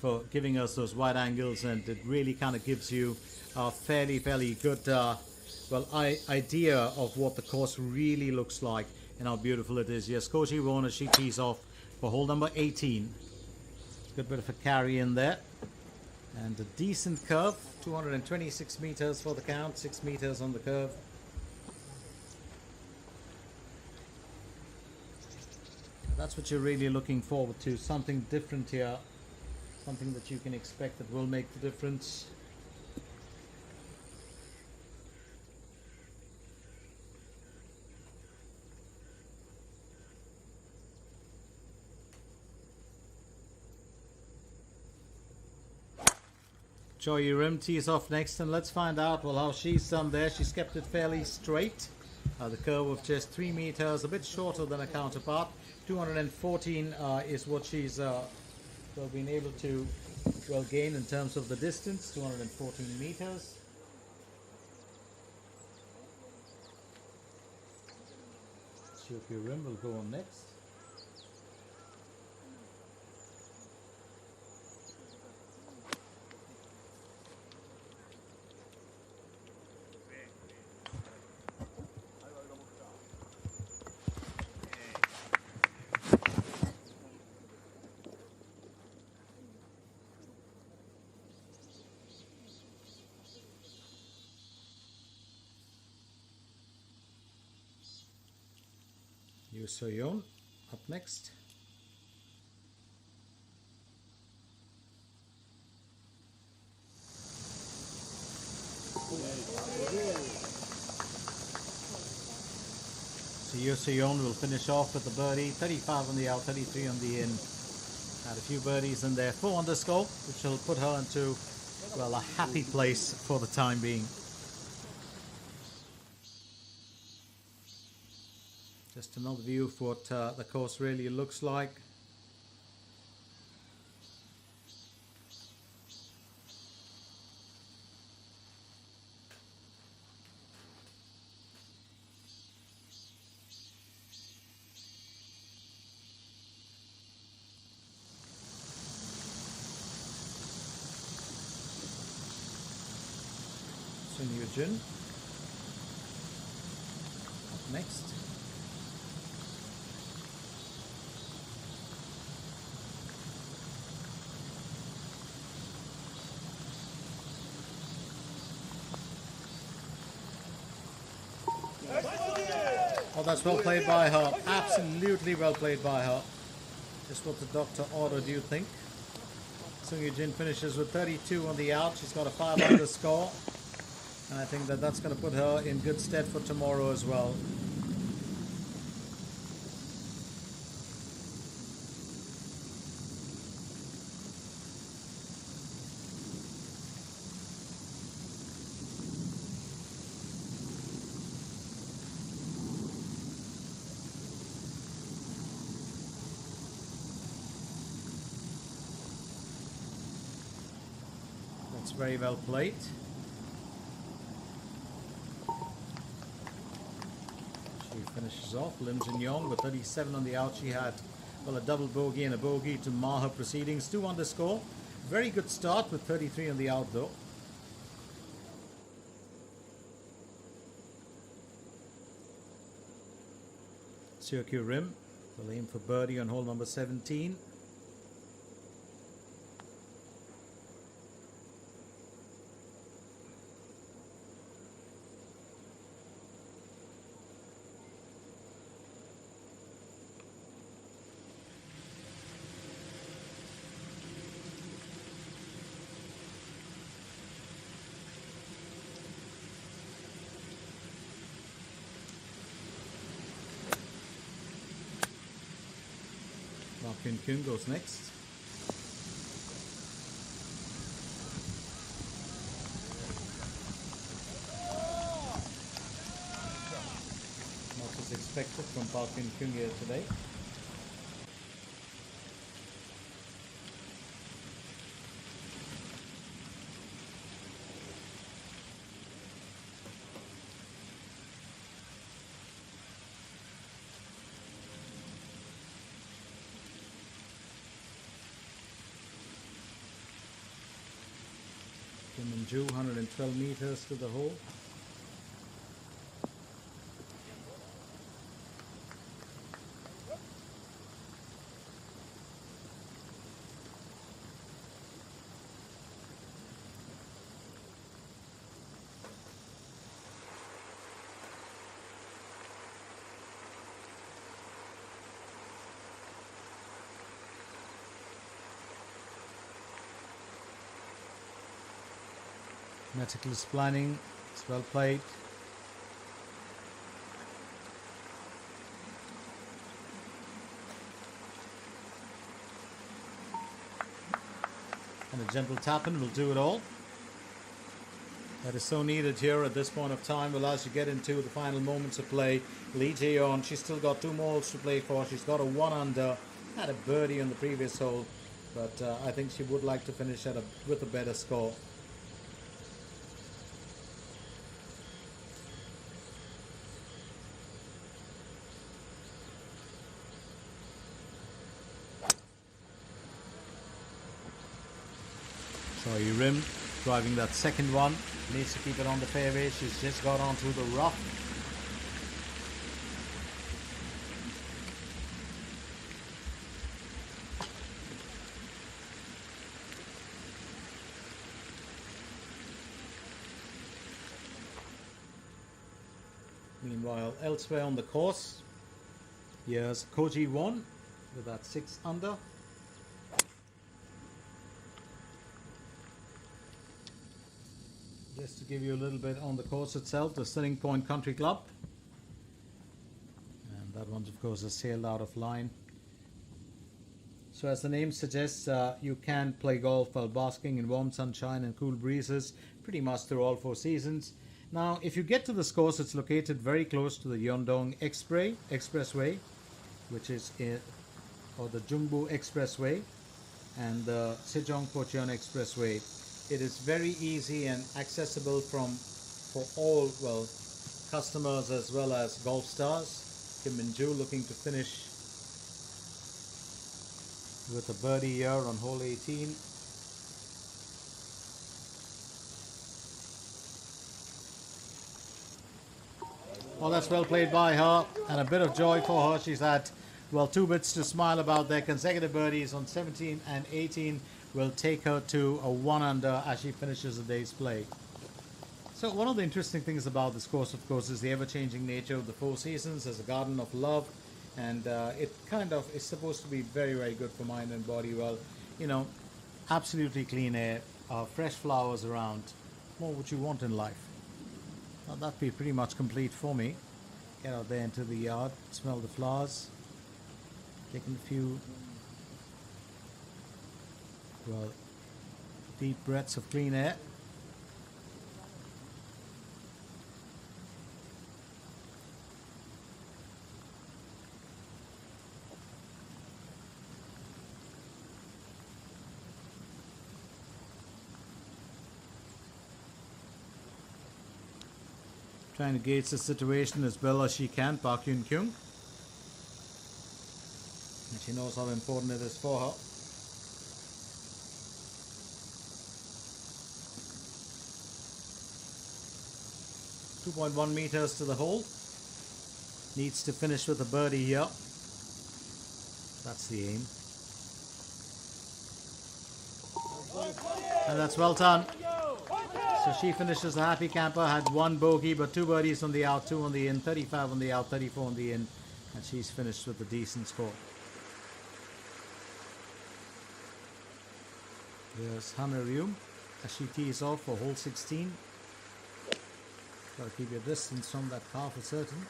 for giving us those wide angles, and it really kind of gives you a fairly good idea of what the course really looks like and how beautiful it is. Yes, Koji Warner, she tees off for hole number 18. Good bit of a carry in there, and a decent curve, 226 meters for the count, 6 meters on the curve. That's what you're really looking forward to, something different here, something that you can expect that will make the difference. Choi Rim tees off next, and let's find out how she's done there. She's kept it fairly straight. The curve of just 3 meters, a bit shorter than a counterpart. 214 is what she's been able to gain in terms of the distance, 214 meters. Shioki Rim will go on next. Yoo So-yeon up next. So Yoo So-yeon will finish off with the birdie, 35 on the out, 33 on the in. Had a few birdies in there, 4 under score, which will put her into, a happy place for the time being. Just another view of what the course really looks like. Sung Yoo-jin up next. Oh, that's well played by her. Absolutely well played by her. Just what the doctor ordered, do you think? Sung Yoo-jin finishes with 32 on the out. She's got a 5 under score. And I think that that's going to put her in good stead for tomorrow as well. That's very well played. She finishes off. Lim Jin-yong with 37 on the out. She had, well, a double bogey and a bogey to mar her proceedings. 2 under score. Very good start with 33 on the out though. Seokyu Rim will aim for birdie on hole number 17. Kyun Kyun goes next. Not as expected from Park Kyun Kyun here today. Kim Min-joo, 112 meters to the hole. Meticulous planning, it's well played. And a gentle tap-in will do it all. That is so needed here at this point of time. Well, as you get into the final moments of play, Lee Jae-yeon, she's still got 2 more holes to play for. She's got a 1 under, had a birdie on the previous hole, but I think she would like to finish with a better score. Choi Rim driving that second one, needs to keep it on the fairway. She's just got onto the rough. Meanwhile, elsewhere on the course, here's Koji Won with that 6 under. Just to give you a little bit on the course itself, the Stirling Point Country Club. And that one's of course has sailed out of line. So as the name suggests, you can play golf while basking in warm sunshine and cool breezes pretty much through all 4 seasons. Now if you get to this course, it's located very close to the Yeongdong Expressway, which is or the Jungbu Expressway and the Sejong-Pocheon Expressway. It is very easy and accessible for all, well, customers as well as golf stars. Kim Min-joo looking to finish with a birdie here on hole 18. Well, that's well played by her, and a bit of joy for her. She's had, well, 2 bits to smile about. Their consecutive birdies on 17 and 18 will take her to a 1 under as she finishes the day's play. So one of the interesting things about this course, of course, is the ever-changing nature of the Four Seasons as a garden of love, and it kind of is supposed to be very, very good for mind and body. Well, you know, absolutely clean air, fresh flowers around. What would you want in life? Well, that'd be pretty much complete for me. Get out there into the yard, smell the flowers, taking a few, well, deep breaths of clean air. Trying to gauge the situation as well as she can, Park Yun Kyung. And she knows how important it is for her. .1 meters to the hole. Needs to finish with a birdie here. That's the aim. And that's well done. So she finishes a happy camper, had 1 bogey, but 2 birdies on the out, 2 on the in, 35 on the out, 34 on the in, and she's finished with a decent score. There's Hannah Ryum as she tees off for hole 16. Got to keep your distance from that car for certain.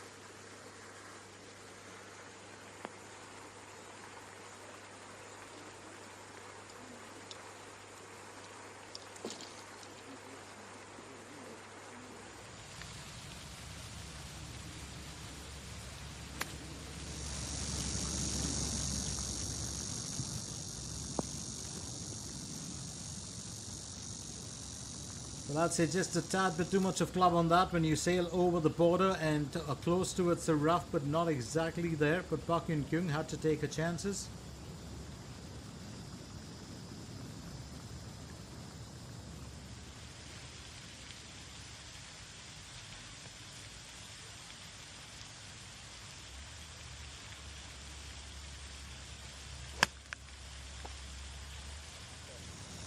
Well, I'd say just a tad bit too much of club on that when you sail over the border and close towards the rough, but not exactly there. But Park Yun Kyung had to take her chances.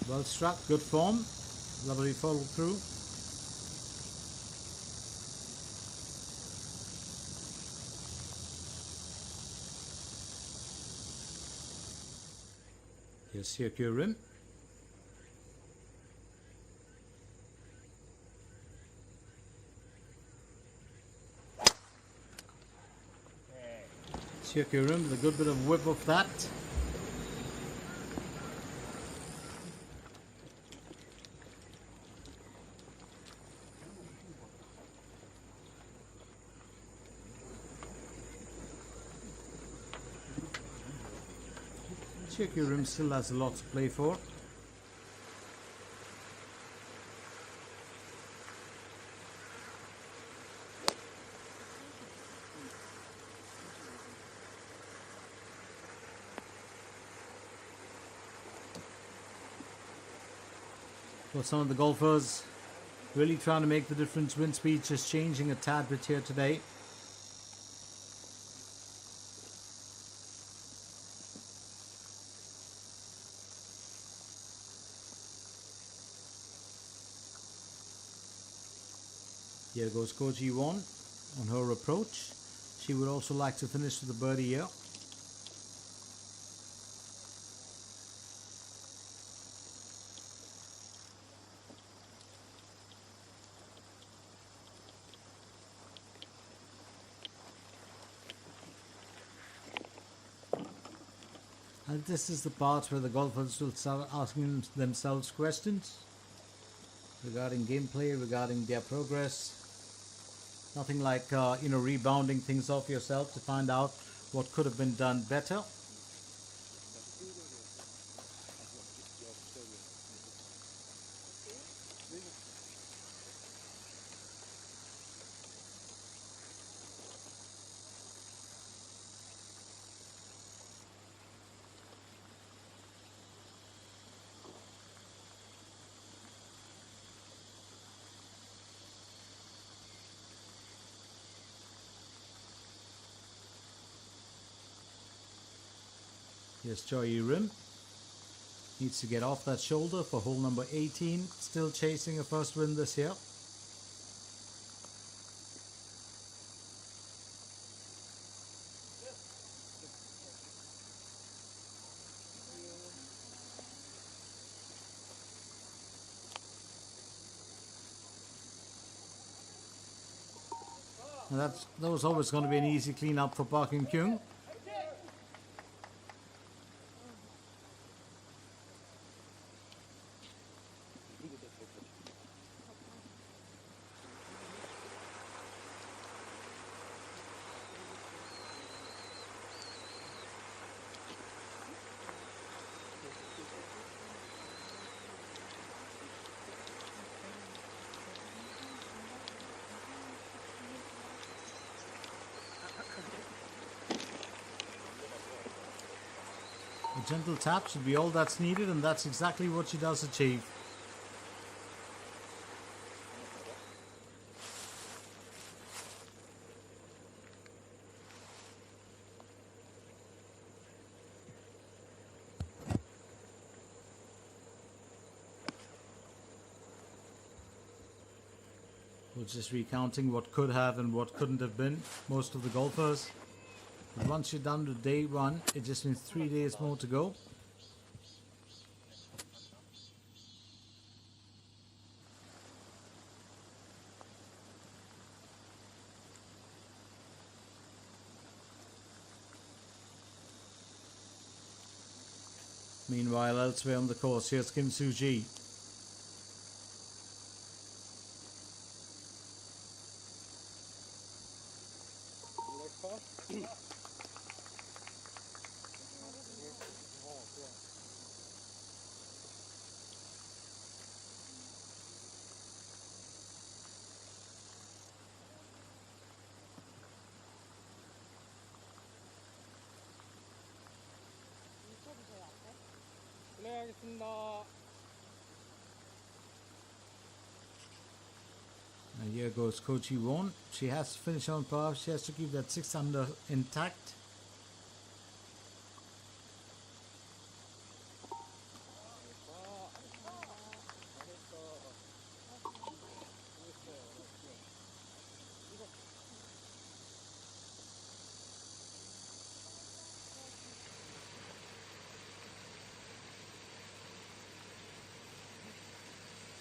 Well struck, good form. Lovely follow through. Here's Seokyo Rim. Seokyo Rim with a good bit of whip of that. Seokyo Rim still has a lot to play for. For some of the golfers, really trying to make the difference. Wind speed just changing a tad bit here today. Here goes Koji Won on her approach. She would also like to finish with a birdie here. And this is the part where the golfers will start asking themselves questions regarding gameplay, regarding their progress. Nothing like, rebounding things off yourself to find out what could have been done better. Here's Choi Rim. Needs to get off that shoulder for hole number 18. Still chasing a first win this year. And that was always going to be an easy cleanup for Park In Kyung. A gentle tap should be all that's needed, and that's exactly what she does achieve. We're just recounting what could have and what couldn't have been, most of the golfers. But once you're done with day one, it just means 3 days more to go. Meanwhile, elsewhere on the course, here's Kim Soo-ji. 실례하겠습니다. And here goes Coach Won. She has to finish on par. She has to keep that 6 under intact.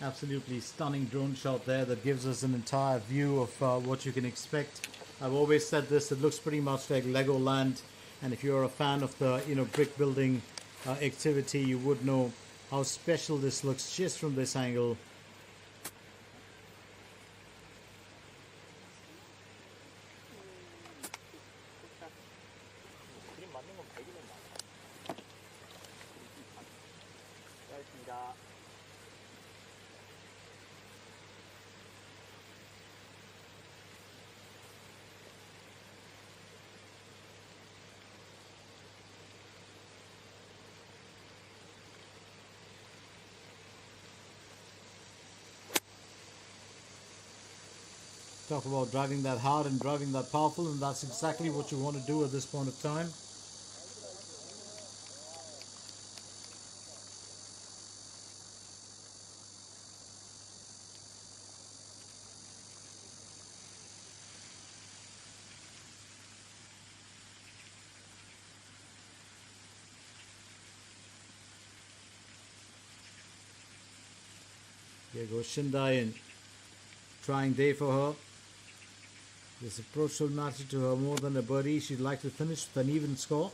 Absolutely stunning drone shot there that gives us an entire view of what you can expect. I've always said this, it looks pretty much like Legoland, and if you're a fan of the brick building activity, you would know how special this looks just from this angle. Talk about driving that hard and driving that powerful, and that's exactly what you want to do at this point of time. Here goes Shindayan, trying day for her. This approach will matter to her more than a birdie. She'd like to finish with an even score.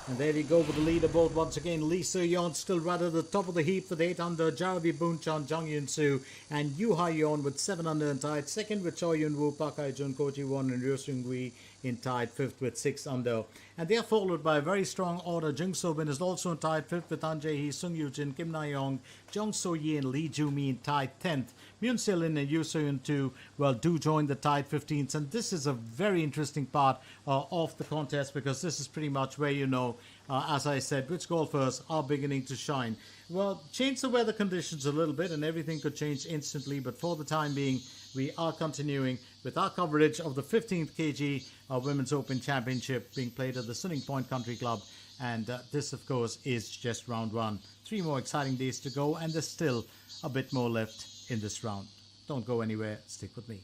And there you go with the leaderboard once again. Lee Soo-yeon still right at the top of the heap with 8 under. Jaravi Boonchon, Jung Yun-soo and Yoo Ha-yeon with 7 under and tied second, with Choi Yun-woo, Park Hae-jun, Ko Ji-won and Ryo Seung-hui in tied fifth with 6 under. And they are followed by a very strong order. Jung So-bin is also tied fifth with An Jae-hee, Sung Yoo-jin, Kim Na-young, Jung So-yi and Lee Joo-mi in tied 10th. Myun Se-lin and Yoo Seon too, well, do join the tied 15th. And this is a very interesting part of the contest, because this is pretty much where you know, as I said, which golfers are beginning to shine. Well, change the weather conditions a little bit and everything could change instantly. But for the time being, we are continuing with our coverage of the 15th kg Women's Open Championship being played at the Sunning Point Country Club. And this, of course, is just round one. 3 more exciting days to go, and there's still a bit more left in this round. Don't go anywhere. Stick with me.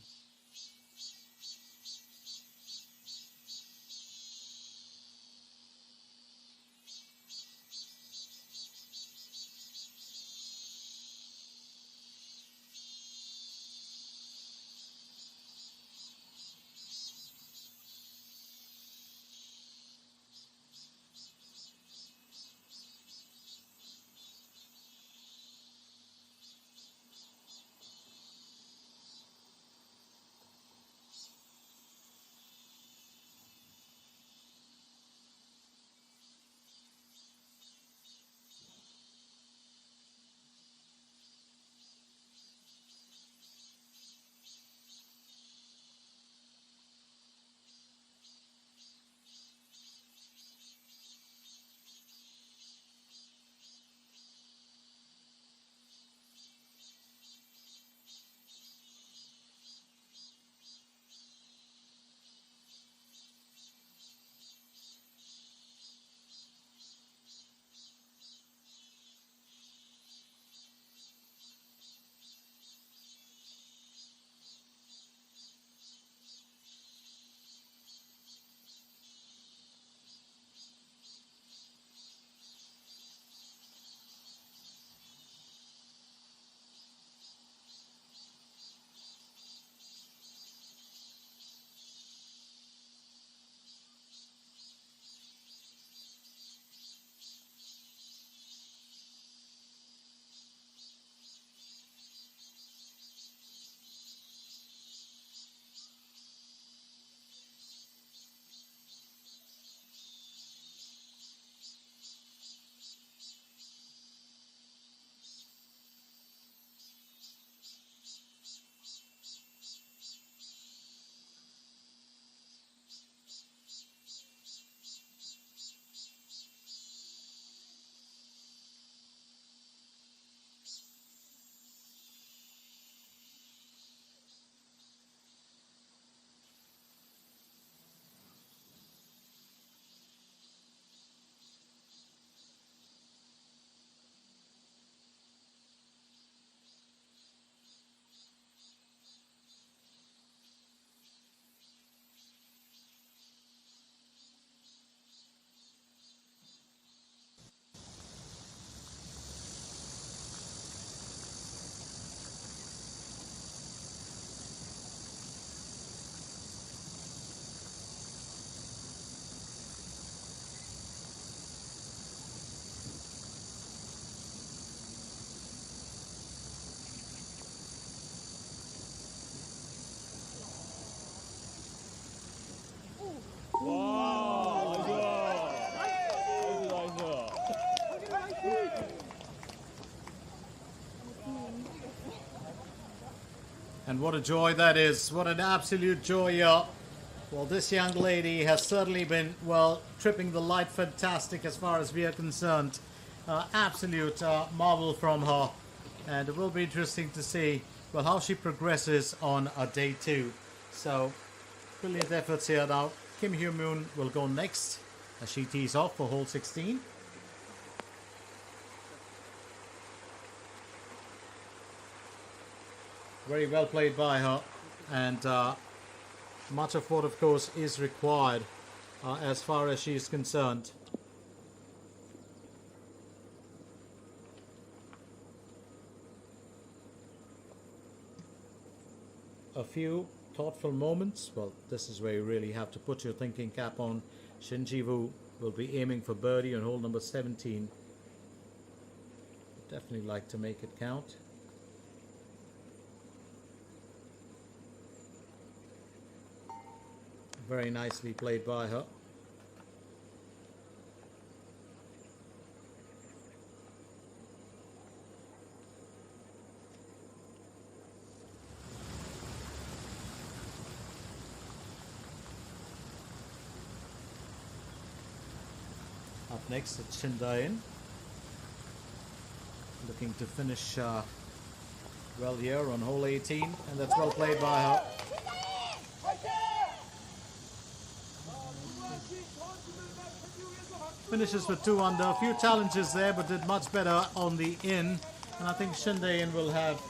And what a joy that is. What an absolute joy here. Well, this young lady has certainly been, well, tripping the light fantastic as far as we are concerned. Absolute marvel from her. And it will be interesting to see, well, how she progresses on day 2. So, brilliant efforts here now. Kim Hyo-moon will go next as she tees off for hole 16. Very well played by her, and much of what, of course, is required as far as she is concerned. A few thoughtful moments. Well, this is where you really have to put your thinking cap on. Shin Ji-woo will be aiming for birdie on hole number 17. Definitely like to make it count. Very nicely played by her. Next, it's Shindain. Looking to finish well here on hole 18, and that's well played by her. Finishes with 2 under. A few challenges there, but did much better on the in. And I think Shindain will have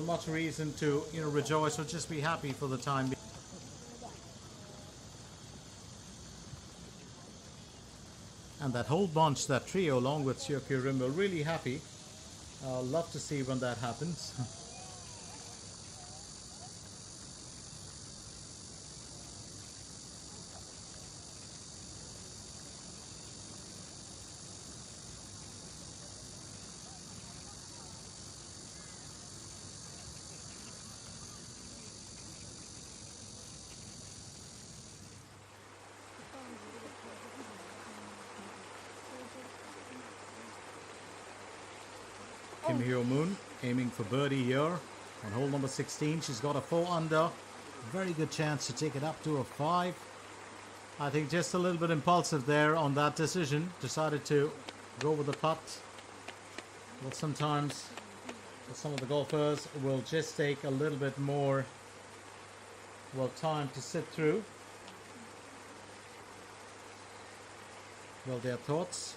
much reason to rejoice or just be happy for the time being. And that whole bunch, that trio, along with Syokyu Rim, will really happy. Love to see when that happens. Kim Hyo Moon aiming for birdie here on hole number 16. She's got a 4 under. Very good chance to take it up to a 5. I think just a little bit impulsive there on that decision. Decided to go with the putt. But sometimes some of the golfers will just take a little bit more time to sit through their thoughts.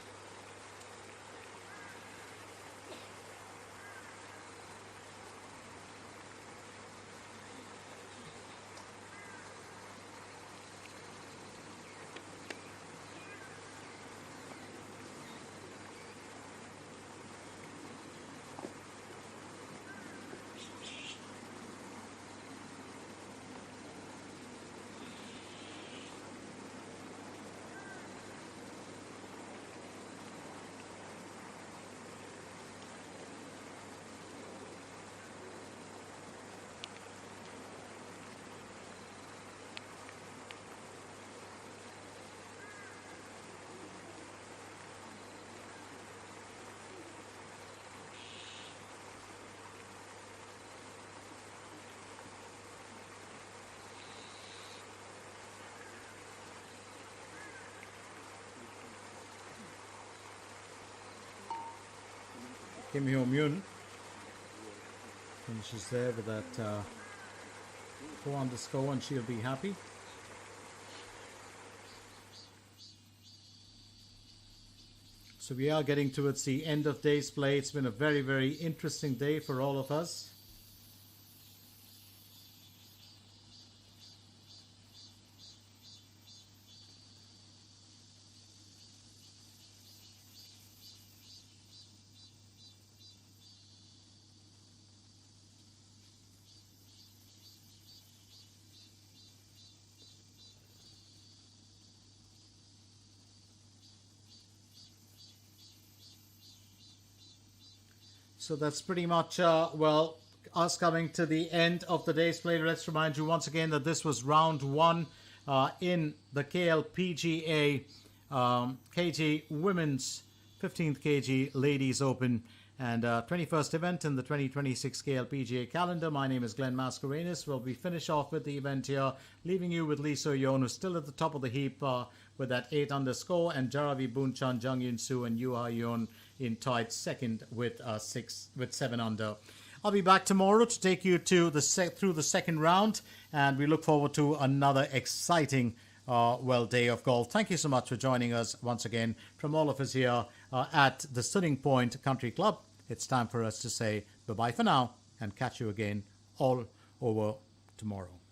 Kim Hyo Moon finishes there with that 4 under score, and she'll be happy. So we are getting towards the end of day's play. It's been a very, very interesting day for all of us. So that's pretty much, us coming to the end of the day's play. Let's remind you once again that this was round 1 in the KLPGA KG Women's 15th KG Ladies Open and 21st event in the 2026 KLPGA calendar. My name is Glenn Mascarenas. We finish off with the event here, leaving you with Lee So-yeon, who's still at the top of the heap with that 8 under score, and Jaravi Boonchun, Jung Yun-soo, and Yoo Ha-yeon in tied second with 7 under. I'll be back tomorrow to take you to through the second round, and we look forward to another exciting day of golf. Thank you so much for joining us once again from all of us here at the Stunning Point Country Club. It's time for us to say bye-bye for now and catch you again all over tomorrow.